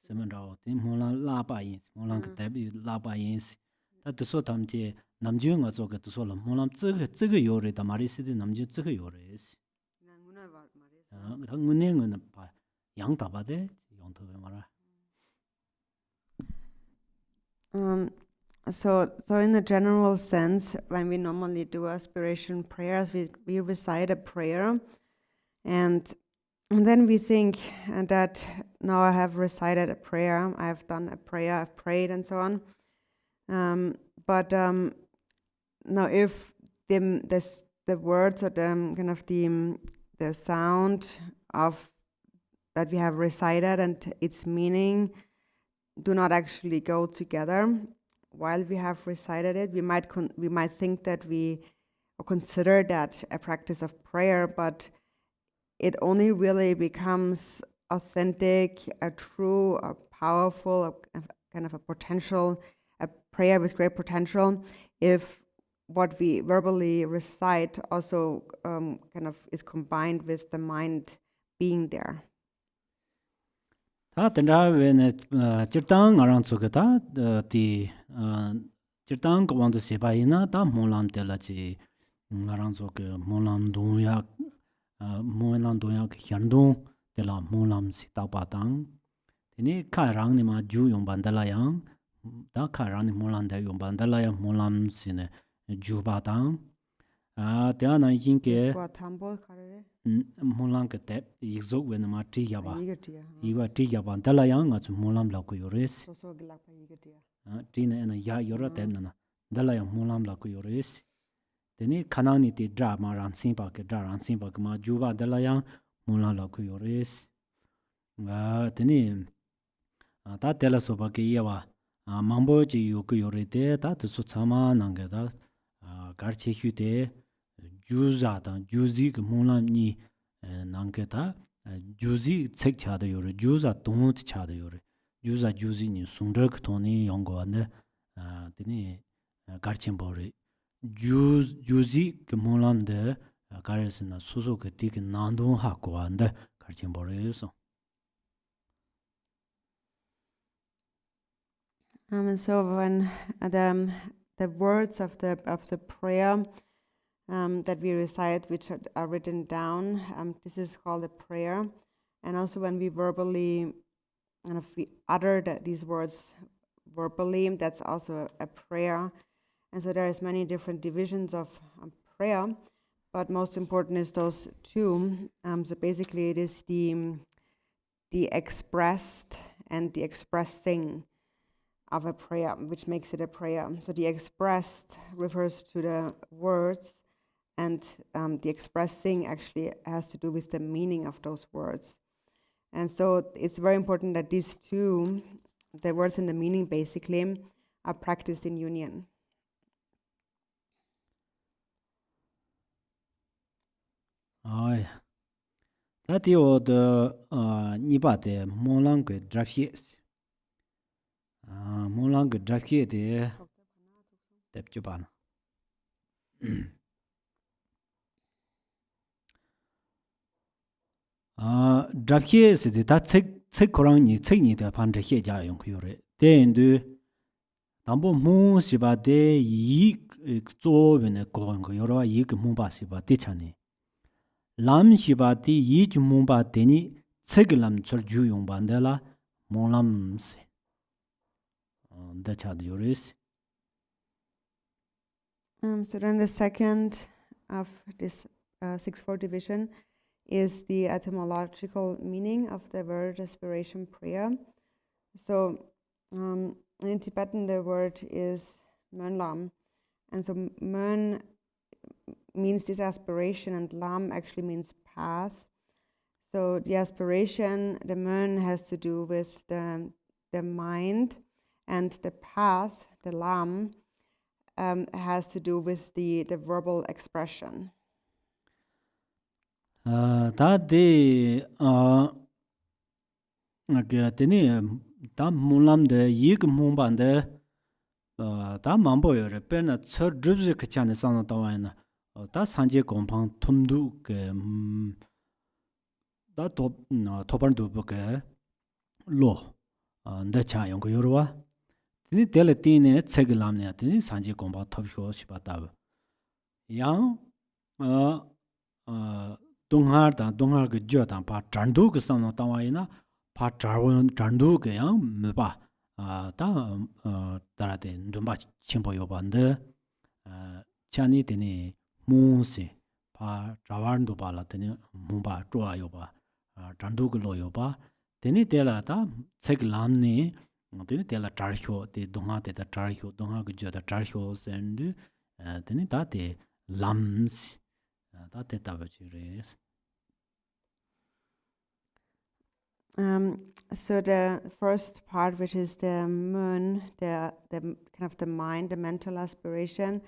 semen ra tin molan la ba yin molan ke ta bi la ba yin ta to so tam je 남주 nga zo ge to so la molam zhe yore da mari si de namju zhe yore si ngune ngune pa yang da ba de yong to mara. So in the general sense, when we normally do aspiration prayers, we recite a prayer, and then we think that now I have recited a prayer, I have done a prayer, I've prayed and so on. But now if the words or the kind of the sound of that we have recited and its meaning do not actually go together while we have recited it, we might think that or consider that a practice of prayer, but it only really becomes authentic, a true, a powerful, a kind of a prayer with great potential, if what we verbally recite also kind of is combined with the mind being there. Ta tendra we ne chirtang arang chu ta ti chirtang ko wang se ba ina ta molam te la chi arang chu ke molam du ya molam du ya hyan du te la molam si ta ba tang ni ka rang ni ma ju yong ban da la yang ta ka rang ni molam da yong ban da la yang molam si ne ju ba tang te na yin ke molam ke te izok we na ma tri ya ba iwa tri ya ba da la yang nga chu molam la ko yores tri na ya yora te na da la yang molam la ko yores te ni khana ni ti dra ma ran sin ba ke dra ran sin ba ma ju ba da la yang molam la ko yores te ni ta te la so ba ke ya ba mambo ji yu ko yore te ta tu su chama nang ge da gar che hyu te juza da juzi ke molam ni nang ge da juzi chek cha da yore juza dong cha da yore juza juzi ni sung de to ni yong go ne te ni gar chen bo re juzi ke molam de gar se na su su ke ti ke nan dong ha ko an de gar chen bo re so. And so when the words of the prayer that we recite, which are written down, this is called a prayer. And also when we verbally, and if we utter these words verbally, that's also a prayer. And so there's many different divisions of prayer, but most important is those two. So basically, it is the expressed and the expressing of a prayer, which makes it a prayer. So the expressed refers to the words, and the expressing actually has to do with the meaning of those words. And so it's very important that these two, the words and the meaning basically, are practiced in union. Ai. That you the nibate molang ge draphies. Molang ge draphies de tepjuban. Draphies de ta chek korang ni chek ni de pan de he ja yong yore. Den du dambo mu si ba de yi zo wen ko ngo yoro yi ge mu ba si ba de chani. lam shiba ti yi ju mu ba de ni chek lam chur ju yong ban de la mo lam se. Da cha de yoris. So then the second of this 6-4 division is the etymological meaning of the word aspiration prayer. So in Tibetan the word is mön lam, and so mön means this aspiration and lam actually means path. So the aspiration, the mön, has to do with the mind, and the path, the lam, has to do with the verbal expression. That the ta mulam de yig mumban de ta mambo yore pena chur drubze kachane sana tawana ta sanje kompang tumdu ke ta topan du ke lo nda cha yong yorwa Tini tele tine tsegi lamne tini sanji gomba topsho shibata. Yang donghar ge jo dan pa chandu ge samno tawayina pa chandu ge yang meba ta tarate ndumba chimbo yobande chani tini munsi pa chawandu bala tini mumba chua yoba chandu ge lo yoba tini tela ta tsegi lamne tini tela charhyo te donga te ta charhyo donga ge jo ta charhyo sendu tini ta te lams ta te tabachire. So the first part, which is the moon, the kind of the mind, the mental aspiration,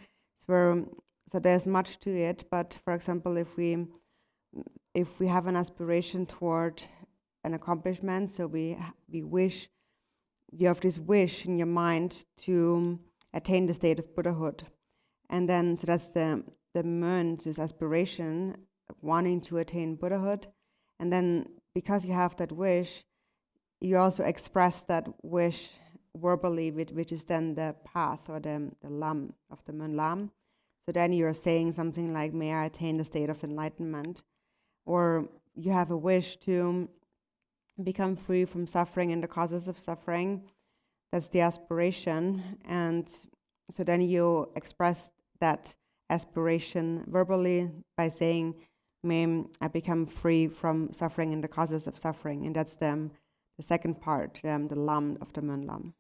so there's much to it. But for example, if we have an aspiration toward an accomplishment, so we wish, you have this wish in your mind to attain the state of Buddhahood, and then so that's the moon, this aspiration, wanting to attain Buddhahood, and then because you have that wish, you also express that wish verbally, which is then the path or the lam of the moon lam. So then you're saying something like, may I attain the state of enlightenment, or you have a wish to become free from suffering and the causes of suffering. That's the aspiration, and so then you express that aspiration verbally by saying, may I become free from suffering and the causes of suffering, and that's the second part, the lam of the moon lam.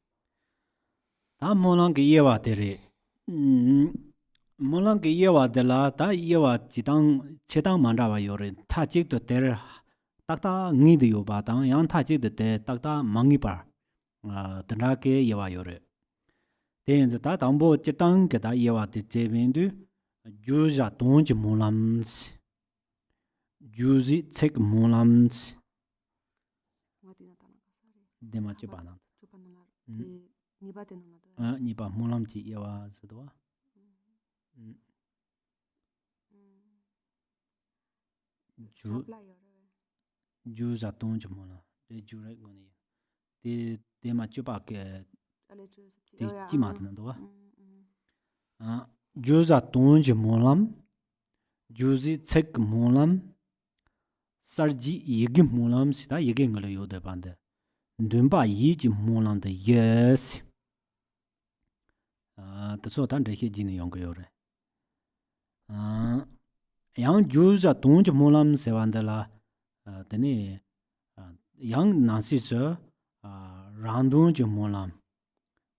Ta molang ge yewa tere molang ge yewa de la ta yewa jidang chedang manda wa yore ta jik to tere takta ngi de yo ba dang yang ta jik de te takta mangi par tanda ke yewa yore den za ta dambo chedang ge da yewa de je ben du ju ja dong ji molam juzi tsek molams dema chibana nipa molam chi yawa sidwa ju za tong chi mola de ju re goni de dema chiba ke de chi ma de do ju za tong chi molam juzi tsek molam sarji yegi molam sida yegi ngalo yode bande ndumba yiji molam de yes to so tan de hiji ni yong yore yang juza tong molam se wandala tene yang nasi se randong je molam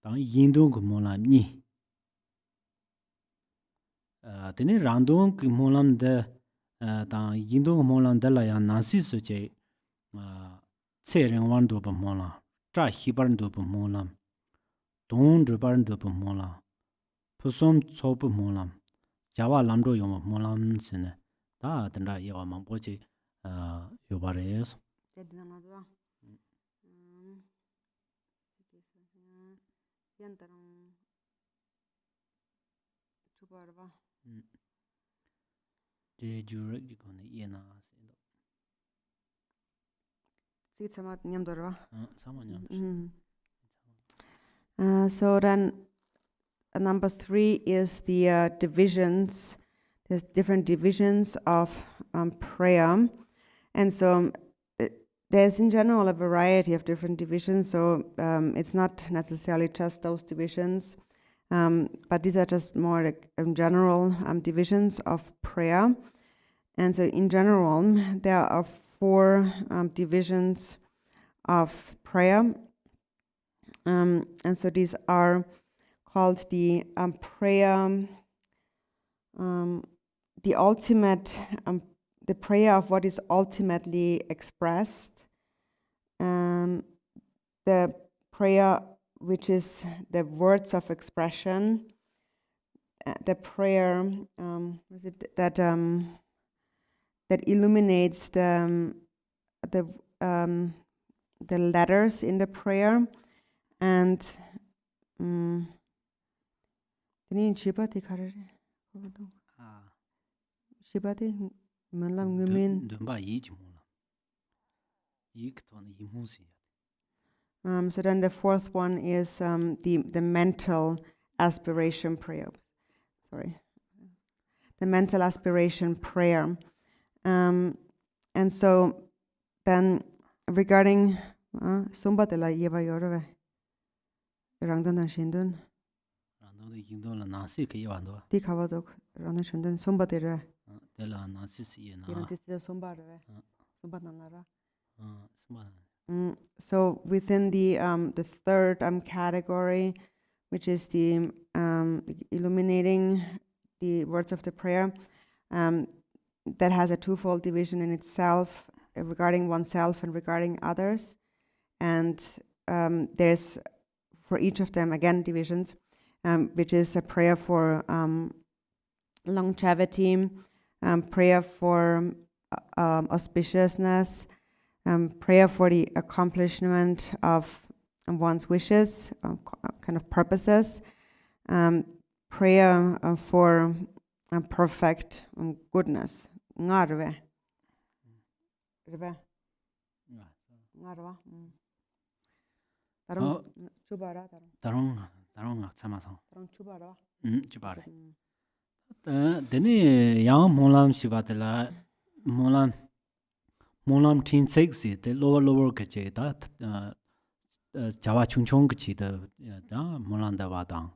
tang yindong molam ni tene randong molam de tang yindong molam de la ya nasi su che ce ren wan do ba molam zha hi ban do ba molam dong zhe ban do ba molam pusom cho ba molam jawa lam do yong molam sine da den da yawa mang bo ji yo ba re es de ju re ji kon ye na se do so then number 3 is the divisions. There's different divisions of prayer, and so there's in general a variety of different divisions, so it's not necessarily just those divisions, but these are just more like general divisions of prayer. And so in general there are 4 divisions of prayer, and so these are called the prayer, the ultimate, the prayer of what is ultimately expressed, the prayer which is the words of expression, the prayer that illuminates the letters in the prayer, and So then the fourth one is the mental aspiration prayer. Sorry. The mental aspiration prayer. And so then regarding Sumbatela Yeva Yorove Rangdon Shindun Dikavadok Rana Shindun Sumbatera So within the third category, which is the illuminating the words of the prayer, that has a twofold division in itself regarding oneself and regarding others. And there's for each of them, again, divisions, which is a prayer for longevity, prayer for auspiciousness, prayer for the accomplishment of one's wishes, kind of purposes, prayer for perfect goodness. Ngarve. Ngarva. Tarong chubara. Tarong Samason. Tarong chubara. Chubare. Deni yang molam shibatela molam tin sexy the lower kache da jawa chungchong kachi da molam da wadang.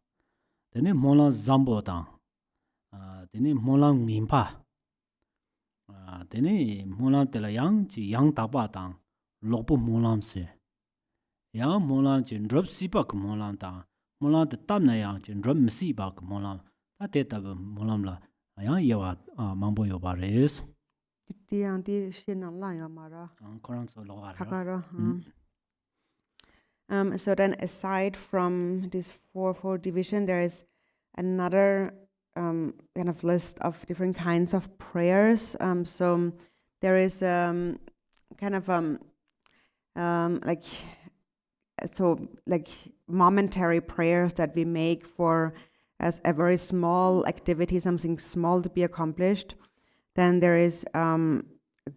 Deni molam zambo dang. Deni molam mimpa. Deni molam tela yang taba dang lopu molam se. Yang molam chin drop sipak molam dang. Molam de tamna yang chin drop msipak molam. Ta teta molam la yang yewa mambo yo bares. Yang di shinan la ya mara. Koran so lo Hakara. So then aside from this four division, there is another kind of list of different kinds of prayers. So there is kind of like momentary prayers that we make for as a very small activity, something small to be accomplished. Then there is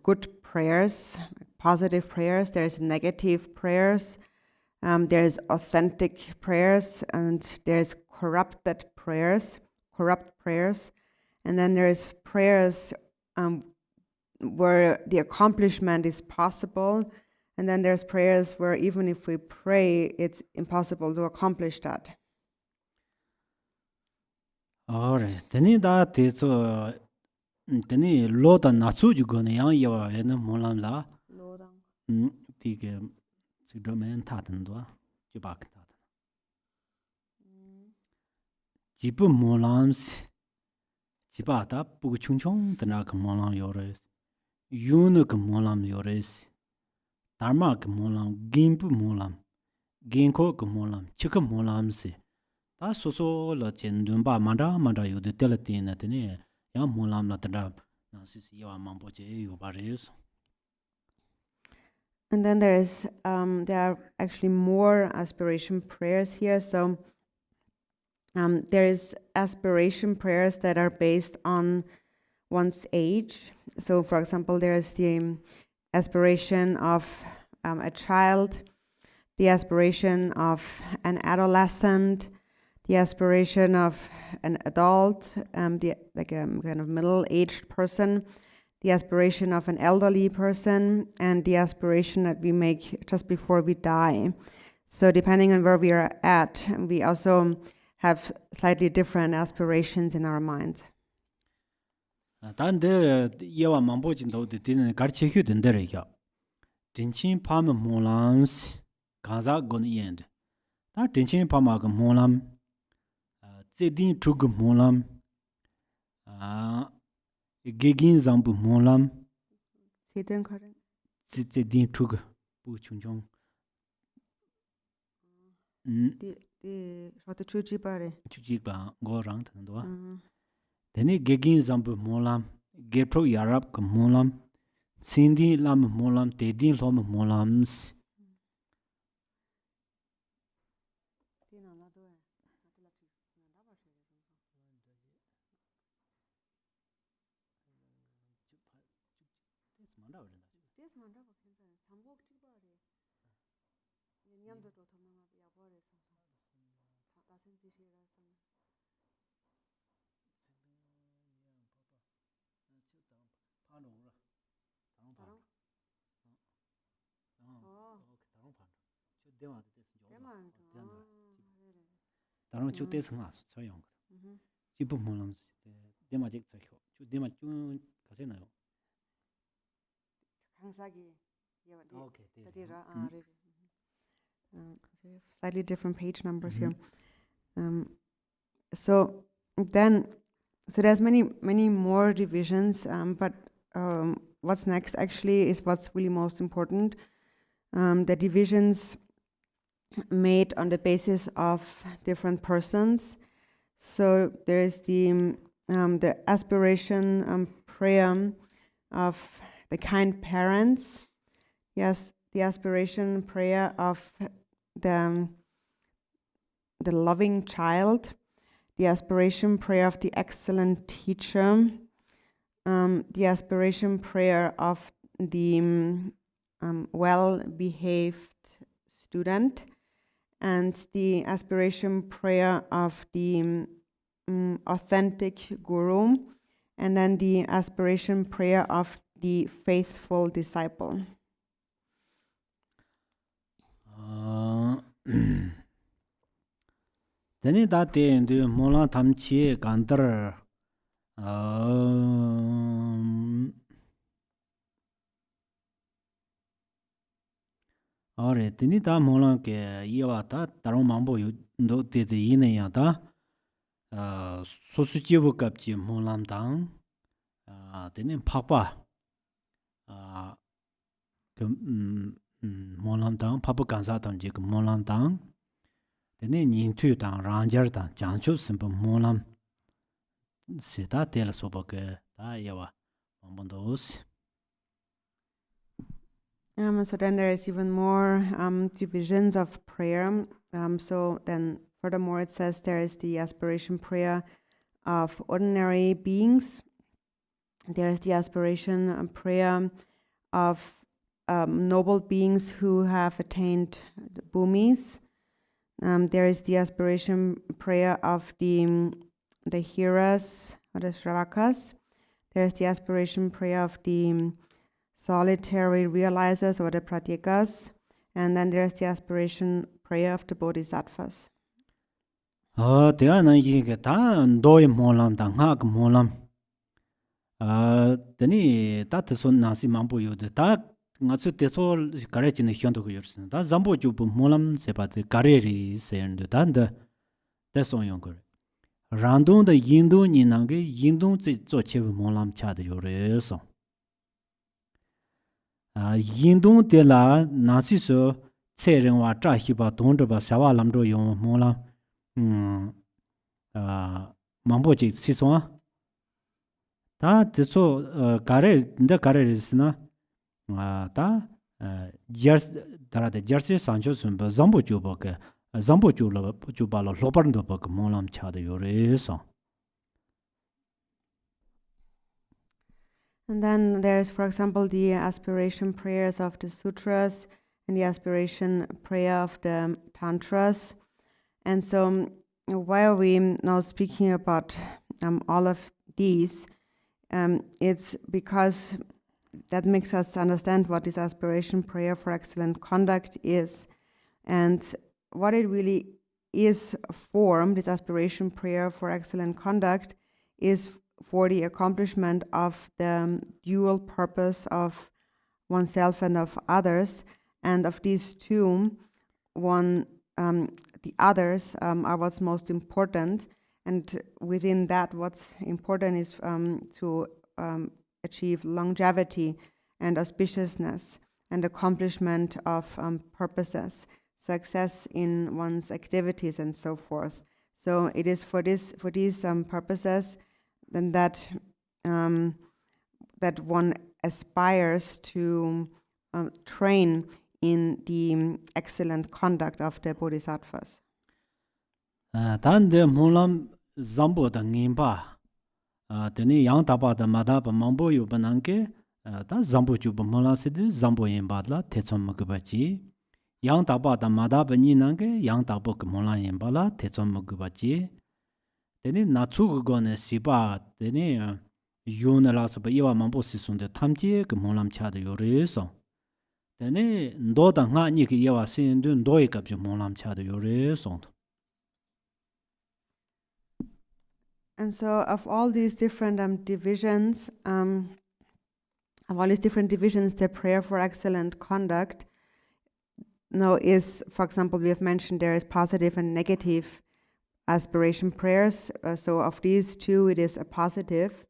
good prayers, positive prayers. There is negative prayers. There is authentic prayers, and there is corrupt prayers. And then there is prayers where the accomplishment is possible. And then there's prayers where even if we pray, it's impossible to accomplish that. Alright, teni da tezo teni lo da natsu ju go ne yang yewa ene molam la. Lo dang. Tige sigdo men taten do ju ba ka taten. Jibu molam jiba da bu chung tena ka molam yores. Yun ka molam yores. Dharma ka molam, ginpu molam. Ginko ka molam, chika molam se. Ta so la chen dunba manda yu de telati na tene ya molam la tanda na sisi yawa mambo che yu bares. And then there are actually more aspiration prayers here. So there is aspiration prayers that are based on one's age. So for example, there is the aspiration of a child, the aspiration of an adolescent, the aspiration of an adult, like a kind of middle-aged person, the aspiration of an elderly person, and the aspiration that we make just before we die. So depending on where we are at, we also have slightly different aspirations in our minds. Tande yewa mambo jinto de tin garche hyu den dere ya. Dinchin pam molams kaza gon yend. Ta dinchin pama ga molam zedin trug molam gegin zambu molam Zedin karen. zedin trug bu chungchong. Di shota chuji bare. Chuji ba go rang tan do. Deni gegin zambu molam gepro yarab ka molam sindi lam molam tedin lom molams. 다른 쪽대 성아서 저용 기부 모는 대마직 저효 대마 좀 가세나요 강사기 오케이 slightly different page numbers here. So there's many more divisions, but what's next actually is what's really most important. The divisions made on the basis of different persons. So there is the aspiration prayer of the kind parents. Yes, the aspiration prayer of the loving child, the aspiration prayer of the excellent teacher, the aspiration prayer of the well-behaved student, and the aspiration prayer of the authentic guru, and then the aspiration prayer of the faithful disciple. Then that day into Mola Tamchi Gandar Alright, then it Mola ke Iwata, Taromambo, you do the Inayata Sosuchibu Kapchi Molam Tang, then in Papa Molam Tang, Papa Gansatam Jig Molam Tang. Then in two down Ranger than Jancho simple Molam Sita tell Sobake, Yawa, Mondos. So then there is even more divisions of prayer. So then furthermore it says there is the aspiration prayer of ordinary beings. There is the aspiration prayer of noble beings who have attained the bhumis. There is the aspiration prayer of the hearers, or the Sravakas. There is the aspiration prayer of the solitary realizers, or the pratyekas. And then there is the aspiration prayer of the bodhisattvas. They are not yet doy molam, hag molam. Then that is on Nasi Mambo, that Natsu Tesol courage in the Hyonto Yurson. That's Zambo Jubu Molam Sepat Kareri and the Tanda. That's on younger. Randon the Yindu Ninangi, Yindu Zochev Molam Chad Yoreso. Yindu de la Nasiso, Tserenwa Trahiba Tondaba Sawa Lamdo Yon Molam Mamboji Siswa. That is so Kare, the Kare is na. Da Jersey Sancho Sumba Zambo Jubaka, Zambo Jubala, Lopardobak, Molam Chad Yoreso. And then there's, for example, the aspiration prayers of the Sutras and the aspiration prayer of the tantras. And so why are we now speaking about all of these? It's because that makes us understand what this aspiration prayer for excellent conduct is, and what it really is for. This aspiration prayer for excellent conduct is for the accomplishment of the dual purpose of oneself and of others, and of these two, the others are what's most important, and within that what's important is to achieve longevity and auspiciousness and accomplishment of purposes, success in one's activities, and so forth. So it is for these purposes then that one aspires to train in the excellent conduct of the bodhisattvas. Dan de Molam Zambo da Nimba. Teni yang taba da madaba mambo yu bananke, da zambo juba mola sidu, zambo yin badla, tetson magabachi, yang taba da mada ba ni nang ge yang taba ke mola yin ba la te chom gu ba ji teni na chu go ne si ba teni yu na la sa ba iwa mambo si sun de tham ji ke molam cha de yo re so teni ndo da nga ni ke iwa sin du ndo i kap ji molam cha de yo re so. And so of all these different divisions, the prayer for excellent conduct now is, for example, we have mentioned there is positive and negative aspiration prayers. So of these two, it is a positive.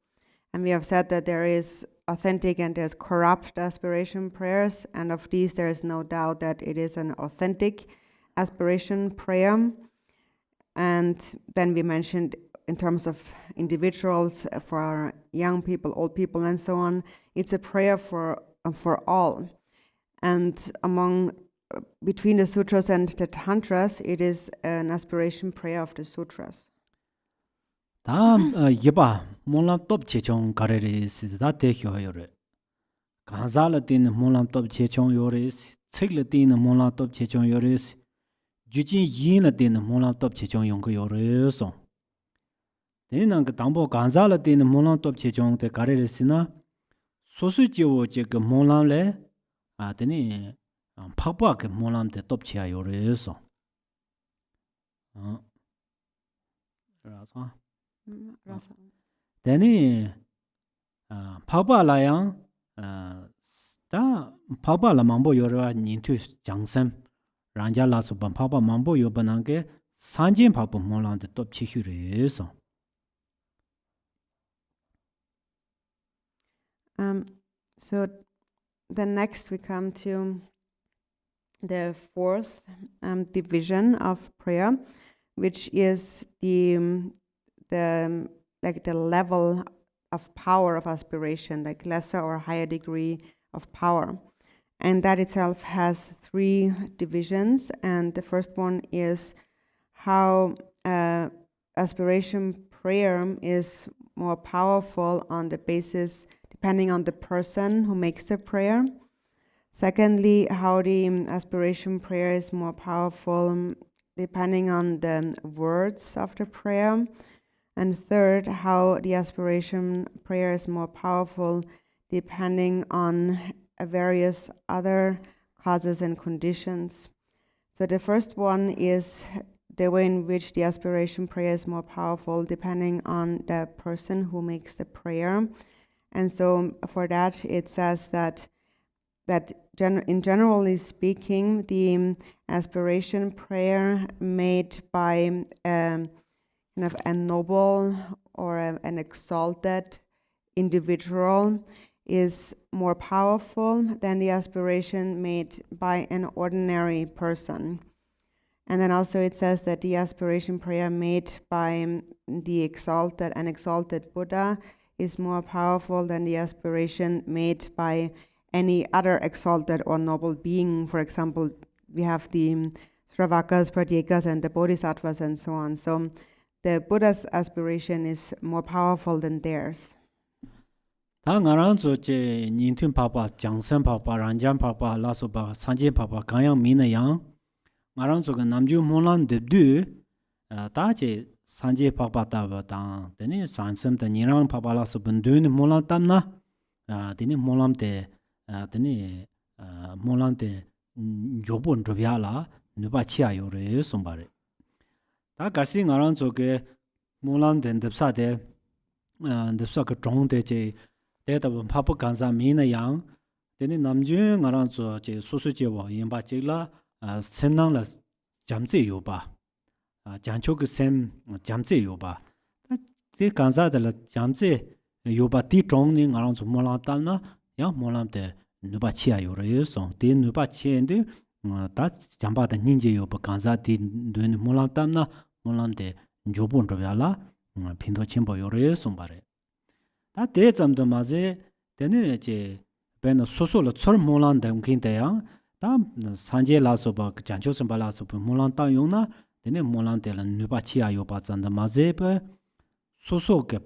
And we have said that there is authentic and there's corrupt aspiration prayers. And of these, there is no doubt that it is an authentic aspiration prayer. And then we mentioned in terms of individuals, for young people, old people, and so on, it's a prayer for all. And between the sutras and the tantras, it is an aspiration prayer of the sutras. Da yeba molam top chechong karere si da te hyo yore. Kanza la tin molam top chechong yore si, tsik la tin molam top chechong yore si, jujin yin la tin molam top chechong yong yore so. Teni nang dambo kanza la tin molam top chechong te karere si na, sosu jiwo je ke molam le, teni pakpa ke molam te top chia yore so. Rasa. Teni pakpa la yang da pakpa la mambo yorwa nintu jangsam ranja la so ban pakpa mambo yoba nangke sanjin pakpa molam te top chi hyure so. So then next we come to the fourth division of prayer, which is the level of power of aspiration, like lesser or higher degree of power. And that itself has three divisions. And the first one is how aspiration prayer is more powerful on the basis, depending on the person who makes the prayer. Secondly, how the aspiration prayer is more powerful depending on the words of the prayer. And third, how the aspiration prayer is more powerful depending on various other causes and conditions. So the first one is the way in which the aspiration prayer is more powerful depending on the person who makes the prayer. And so for that, it says that generally speaking, the aspiration prayer made by kind of a noble or an exalted individual is more powerful than the aspiration made by an ordinary person. And then also it says that the aspiration prayer made by an exalted Buddha is more powerful than the aspiration made by any other exalted or noble being. For example, we have the Sravakas, pratyekas, and the bodhisattvas and so on. So the Buddha's aspiration is more powerful than theirs. Ta ngaran zo che nintun papa, jangsen papa, ranjan papa, laso pa, sanjin papa, kanyang mina yang. Ngaran zo ga namju molan debdu, ta che sanjin papa taba tang, teni sansem ta nirang papa laso bendun molan tamna, teni molan te, teni molan te jobon drobya la, nuba chia yore sombare. Ta kasi ngaran zo ke molan den depsa de, depsa ka chong de che, 대답은 파포 간사 미나 양 되는 남주 ngaranzo 제 소수제와 인바 제라 셈낭라 잠제 요바 장초그 셈 잠제 요바 제 간사들 잠제 요바 디종니 ngaranzo 몰라탄나 야 몰람데 누바치야 요레서 데 누바치엔데 다 잠바다 닌제 요바 간사 디 뇌는 몰람탄나 몰람데 조본도야라 핀도 침보 요레서 말해 다 대점도 맞에 되는 이제 배는 소소로 철 몰란 담긴데요. 다 산제 라서바 장초선 발라서 몰란 따용나 되는 몰란 때는 누바치야 요바잔다 맞에 소소게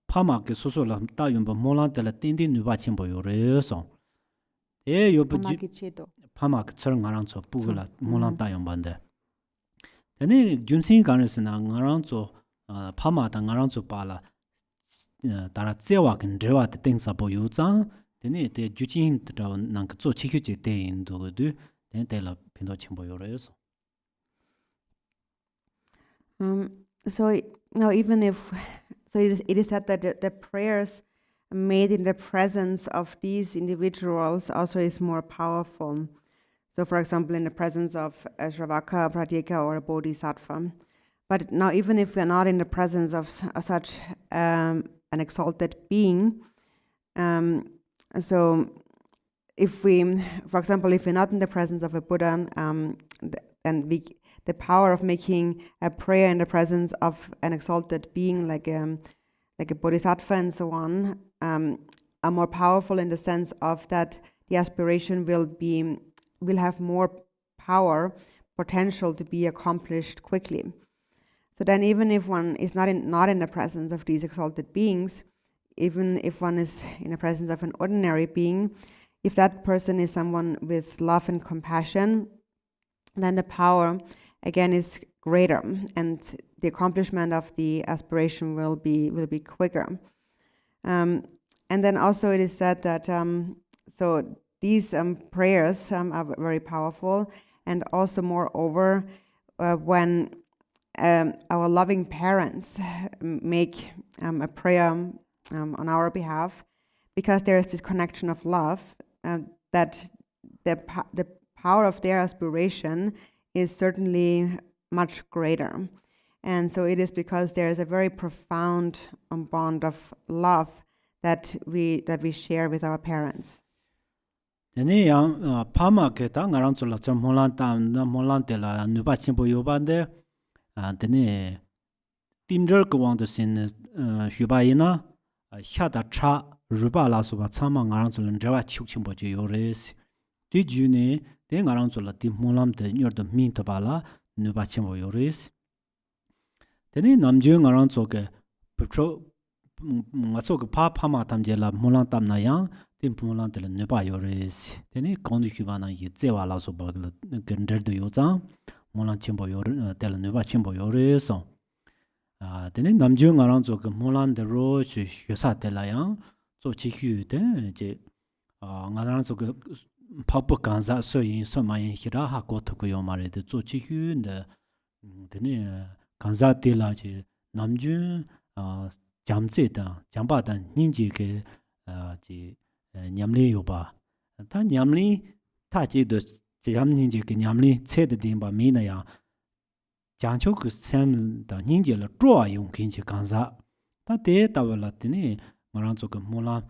파마게 소소로 따용 몰란 때는 띵띵 누바친 보여서 예 요바지 pama ktsar ngarang tso pugula mulang tayong bande. Tene junsin garnisina ngarang tso pama ta ngarang tso pala tara tsewa kin drewa te teng sapo yu zang tene te juchin tro nang tso chikyu che te yin do du tene te la pindo chimbo yo reso. So now even if it is said that the prayers made in the presence of these individuals also is more powerful. So for example, in the presence of a Sravaka, pratyeka, or a bodhisattva. But now even if we're not in the presence of such an exalted being, so if we, for example, if we're not in the presence of a Buddha, then the power of making a prayer in the presence of an exalted being like a bodhisattva and so on, are more powerful in the sense of that the aspiration will have more power, potential to be accomplished quickly. So then even if one is not in the presence of these exalted beings, even if one is in the presence of an ordinary being, if that person is someone with love and compassion, then the power again is greater and the accomplishment of the aspiration will be quicker. And then also it is said that so these prayers are very powerful, and also moreover when our loving parents make a prayer on our behalf, because there is this connection of love, that the power of their aspiration is certainly much greater. And so it is because there is a very profound bond of love that we share with our parents. Tene yang pama ke ta ngarang tso la tso molan tam na molan te la nuba chimbo yo bande tene timjer ko wang de sin shuba ina sha da cha ruba la so ba chama ngarang tso len jawa chuk chimbo je yo res ti ju ne te ngarang tso la tim molam de nyor de min ta bala nuba chimbo yo res tene namje ngarang tso ke petro ngaso ke pama tam je la molan tam na yang tim molan de nuba yo res tene kondu hubana ye zewa la so ba gender de yo zang molan chimbo yo de la nuba chimbo yo res tene namje ngarang tso ke molan de ro chi yesa de la yang so chi hu de je ngarang tso ke papu kanza so yin so ma yin hira ha ko to ko yo ma re de so chi hu de tene kanza de la je namje jamze da jamba da ninji ke ji nyamli yo ba ta nyamli ta ji de jam ninji ke nyamli che de din ba mi na ya jang chou ke sem da ninji la zhuo yong kin ji kanza ta de da wa la tini marang zo ke mola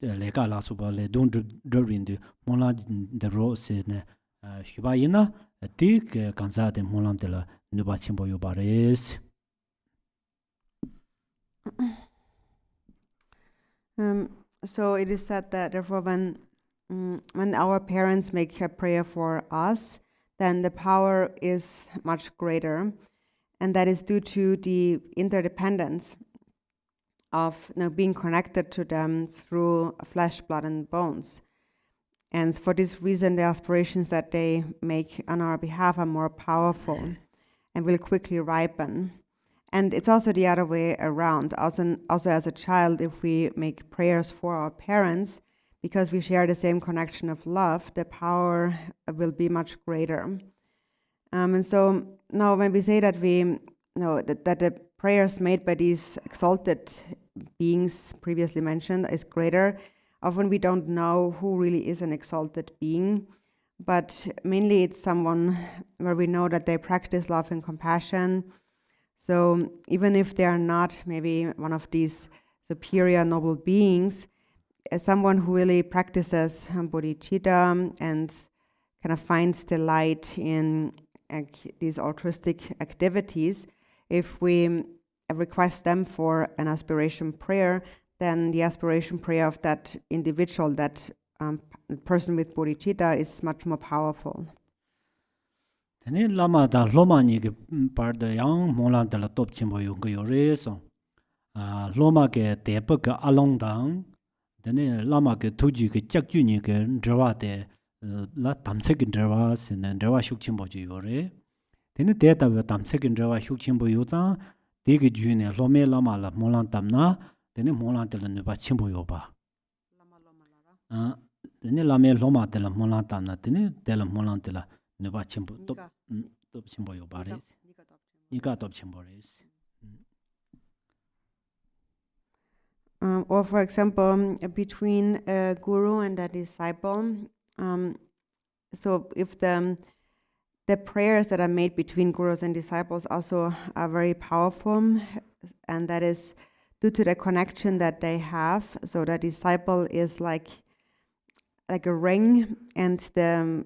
le ga la su ba le don de rin de mola de ro se ne shuba ina ti ke kanza de mola de la nu ba chimbo yo ba res. So it is said that therefore when our parents make a prayer for us, then the power is much greater, and that is due to the interdependence of being connected to them through flesh, blood, and bones. And for this reason, the aspirations that they make on our behalf are more powerful and will quickly ripen. And it's also the other way around. Also as a child, if we make prayers for our parents, because we share the same connection of love, the power will be much greater. And so now when we say that that the prayers made by these exalted beings previously mentioned is greater, often we don't know who really is an exalted being, but mainly it's someone where we know that they practice love and compassion. So even if they are not maybe one of these superior noble beings, as someone who really practices bodhicitta and kind of finds delight in these altruistic activities, if we request them for an aspiration prayer, then the aspiration prayer of that individual, that person with bodhicitta, is much more powerful. Tene lama da loma ni ke par de yang mola de la top chimbo yo go yo re so loma ke te pa ka along dang tene lama ke tuji ke chak ju ni ke drawa de la tamsek indrawa sin indrawa shukchimbo ji yore tene data wa tamsek indrawa shukchimbo yoza dege june lome lama la molan tamna tene molan tela nuba chimbo yoba tene lame loma tela molan tamna tene tela molan tela nuba chimbo top chimbo yoba res nika top chimbo res or for example, between a guru and a disciple. So if the prayers that are made between gurus and disciples also are very powerful, and that is due to the connection that they have. So the disciple is like a ring, and the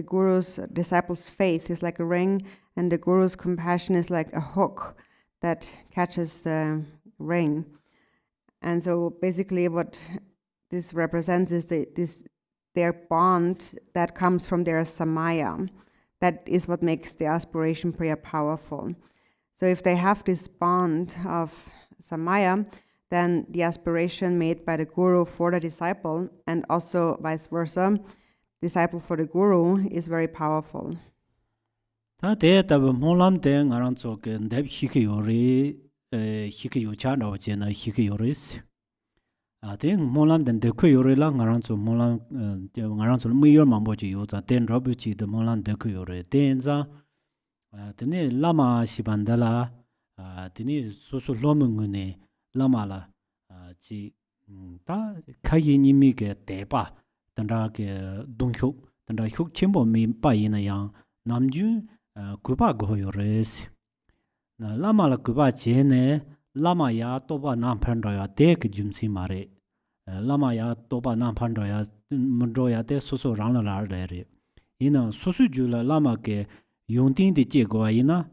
guru's disciple's faith is like a ring, and the guru's compassion is like a hook that catches the ring. And so basically what this represents is their bond that comes from their Samaya. That is what makes the aspiration prayer powerful. So if they have this bond of Samaya, then the aspiration made by the guru for the disciple, and also vice versa, disciple for the guru, is very powerful. Ta de ta molam de ngaran choke ndeb hike yori hike yocha no jena hike yoris de molam den de ko yori la ngaran cho molam ngaran cho muyor mambo ji yo za den rob ji de molam de ko yori den za de lama shibandala de soso lomungune lama la ji ta kayi nimi ge deba danda ge donghyuk danda hyuk chimbo mi pa yin yang namju guba go yores na lama la guba jene lama ya toba nam phandra ya de ke jumsi mare lama ya toba nam phandra ya mundro ya de soso rang la la re ina sosu ju la lama ke yongting de je go ina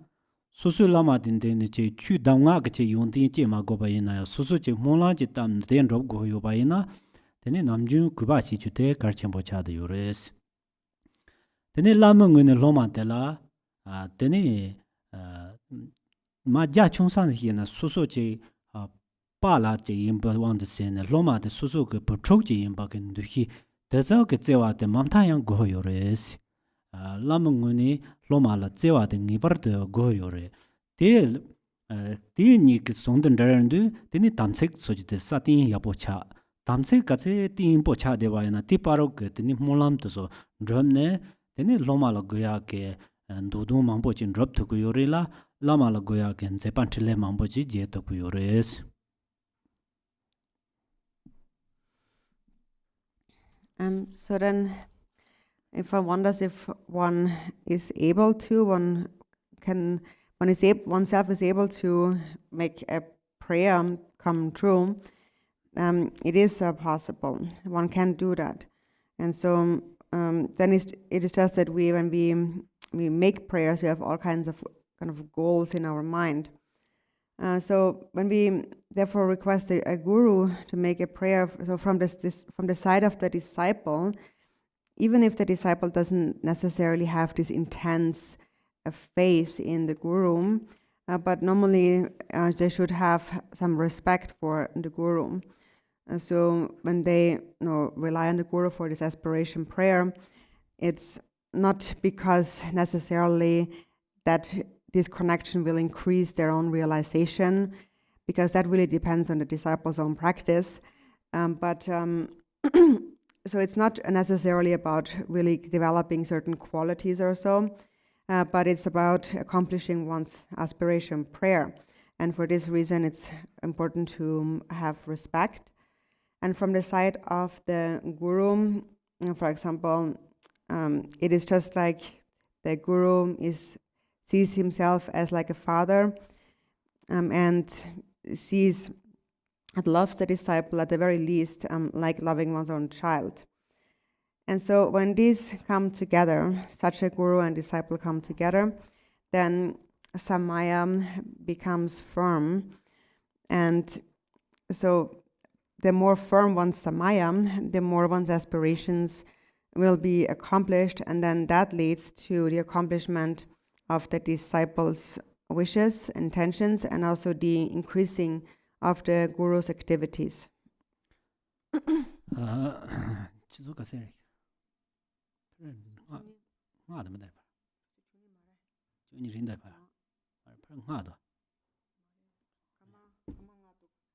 sosu lama din de ne che chu dang nga ke che yongting je ma go ba ina sosu je monla je tam den rob go yo ba ina tene namju guba chi chu de kar chen bo cha de yores tene lama ngene loma de la tene ma ja chungsan hina soso che pa la che yimba wang de sen loma de soso ke pochok che yimba ke nduhi de za ke zewa de mamta yang go yores lama ngune loma la zewa de ngibar de go yore de ni ke songden darandu tene tamsek soji de satin ya pocha tamsek ka che tin pocha de wa na ti parok ke tene molam to so dramne tene loma la goya ke ndudu mambo chin drop to yore la lama la goya ken zepan thile mambo ji je to yores So then if one wonders if one is able to, oneself is able to make a prayer come true, it is possible. One can do that. And so then it is just that when we make prayers, we have all kinds of kind of goals in our mind. So when we therefore request a guru to make a prayer, so from the side of the disciple, even if the disciple doesn't necessarily have this intense faith in the guru, but normally they should have some respect for the guru. So when they rely on the guru for this aspiration prayer, it's not because necessarily that this connection will increase their own realization, because that really depends on the disciple's own practice. So it's not necessarily about really developing certain qualities or so, but it's about accomplishing one's aspiration prayer. And for this reason, it's important to have respect. And from the side of the guru, for example, it is just like the guru sees himself as like a father, and sees and loves the disciple at the very least like loving one's own child. And so when these come together, such a guru and disciple come together, then Samaya becomes firm. And so the more firm one's Samaya, the more one's aspirations will be accomplished, and then that leads to the accomplishment of the disciples' wishes, intentions, and also the increasing of the guru's activities.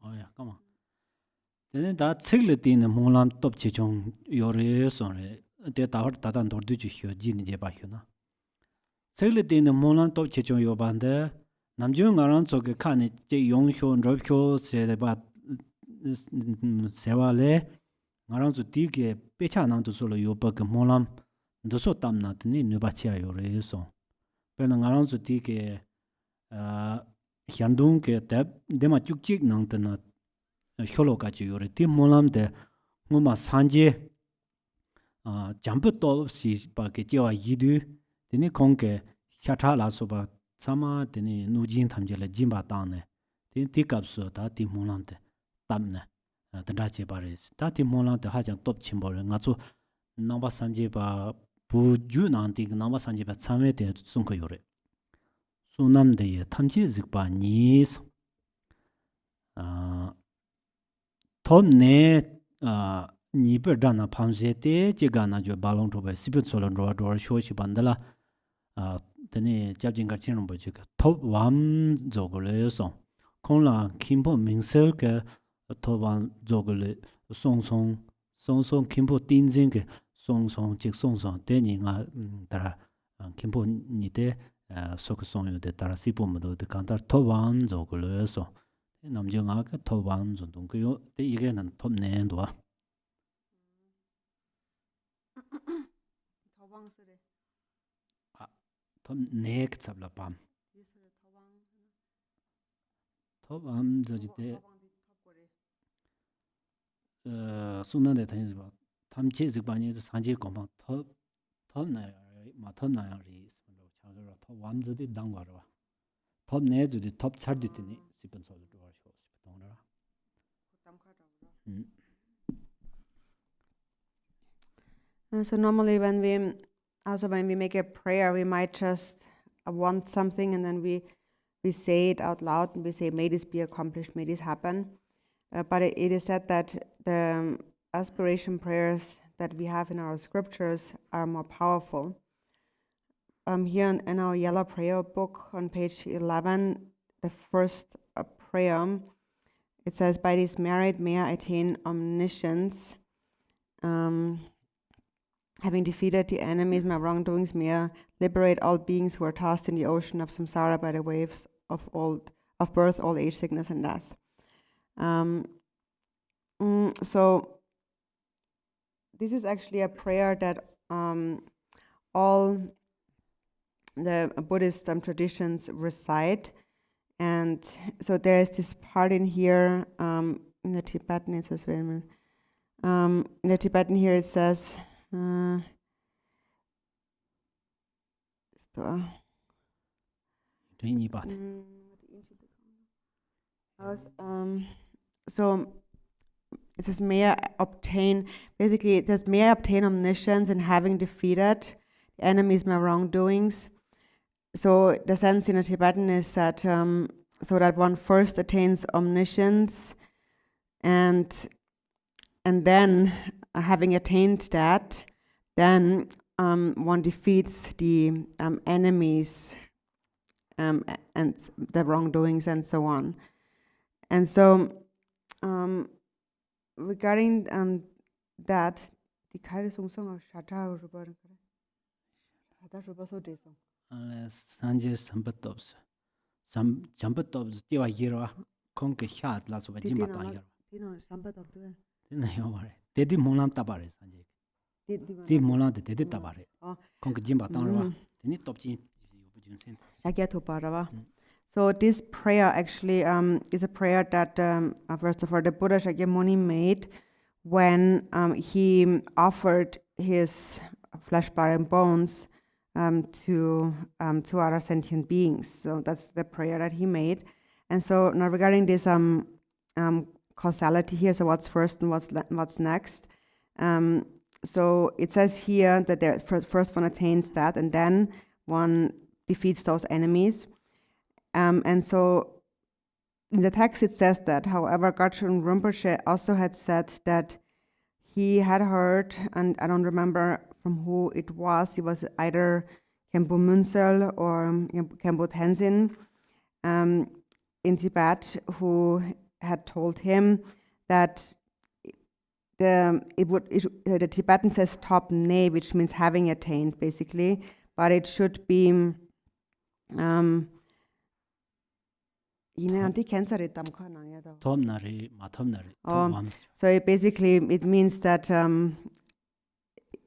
Oh yeah, come on. Then that Sigletin Molam Top Chichong Yore Sonre, the Tower Tatan Dorduchi, Jin Jebahuna. Sigletin Molam Top Chichong Yobande, Namjung around so can Yong Shon Robsho said about Sevale, around to dig Pechanan to solo Yobak Molam, the Sotam not need Nubatia Yore so. Penang around to dig Hyandung Tab, Demachuk Nantana. Holokachi yore ti molam de ngoma sanje jampu to si ba ke jewa yidu dini kongke hyatha la so ba sama dini nujin thamje la jimba ta ne dini ti kap so ta ti molam de tam ne da che bares ta ti molam de ha jang top chimbo re nga chu namba sanje ba bu ju nan ti namba sanje ba chame de sung ko yore sunam de ye thamje zik ba ni so Tom ne niper dana pamzete jegana jo balong toba sipet solon roa shoshi bandala tene jabjin ka chin bo jega top wam jogole so kongla kimpo mingsel ke top wam jogole song song kimpo Tenzin ke song jik song teni nga tara kimpo nite sok song yo de tara sipo mo de kantar top wam jogole so 남정 아까 토반 정도 그요 이게는 톱 내도와 토방스레 톱 내게 잡라 밤 토반 저기 때 순난데 다니지 봐 탐치 직반에서 산지 공방 톱 나요 마톱 나요 리 자그로 톱 완전히 당과로 톱 내주디 톱 차르디니 시번 소리 So normally when we make a prayer, we might just want something and then we say it out loud and we say, may this be accomplished, may this happen. But it is said that the aspiration prayers that we have in our scriptures are more powerful. Here in our yellow prayer book on page 11, the first prayer, it says, by this merit may I attain omniscience. Having defeated the enemies, my wrongdoings, may I liberate all beings who are tossed in the ocean of samsara by the waves of birth, old age, sickness, and death. So this is actually a prayer that all the Buddhist traditions recite. And so there is this part in here, in the Tibetan it says, in the Tibetan here it says, so it says, may I obtain, basically it says, may I obtain omniscience in having defeated the enemies, my wrongdoings. So the sense in a Tibetan is that so that one first attains omniscience, and then having attained that, then one defeats the enemies and the wrongdoings and so on. And so regarding that, the Sanje Sambatops. Some Jampatops, Diva Yira, Conke Hat, Las of Jimata. Dedi Molam Tabare, Sanjay. Di Molan, the Dedi Tabare. Conke Jimbatara, the Nitopchi. So this prayer actually is a prayer that, first of all, the Buddha Shakyamuni made when he offered his flesh, blood, and bones to other sentient beings. So that's the prayer that he made. And so now regarding this causality here, so what's first and what's next. So it says here that there first one attains that, and then one defeats those enemies. And so in the text it says that, however, Gachun Rinpoche also had said that he had heard, and I don't remember from who it was. It was either Khenpo Munsel or Khenpo Tenzin in Tibet, who had told him that the Tibetan says top ne, which means having attained, basically, but it should be so it means that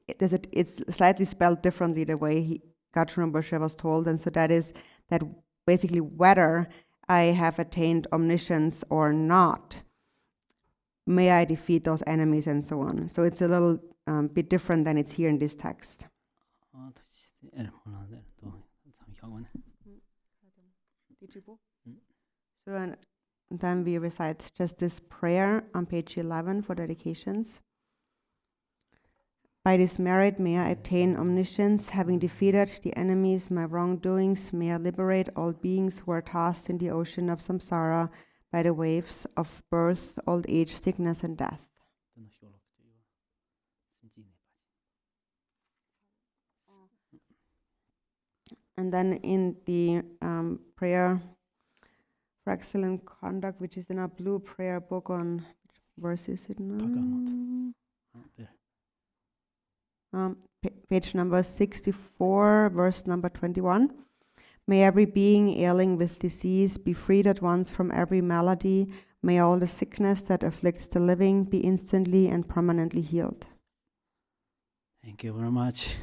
it's slightly spelled differently the way Gachun Rinpoche was told, and so that is that basically whether I have attained omniscience or not, may I defeat those enemies and so on. So it's a little bit different than it's here in this text. So and then we recite just this prayer on page 11 for dedications. By this merit may I attain omniscience, having defeated the enemies, my wrongdoings, may I liberate all beings who are tossed in the ocean of samsara by the waves of birth, old age, sickness, and death. And then in the prayer for excellent conduct, which is in our blue prayer book on, which verse is it now? Page number 64, verse number 21. May every being ailing with disease be freed at once from every malady. May all the sickness that afflicts the living be instantly and permanently healed. Thank you very much.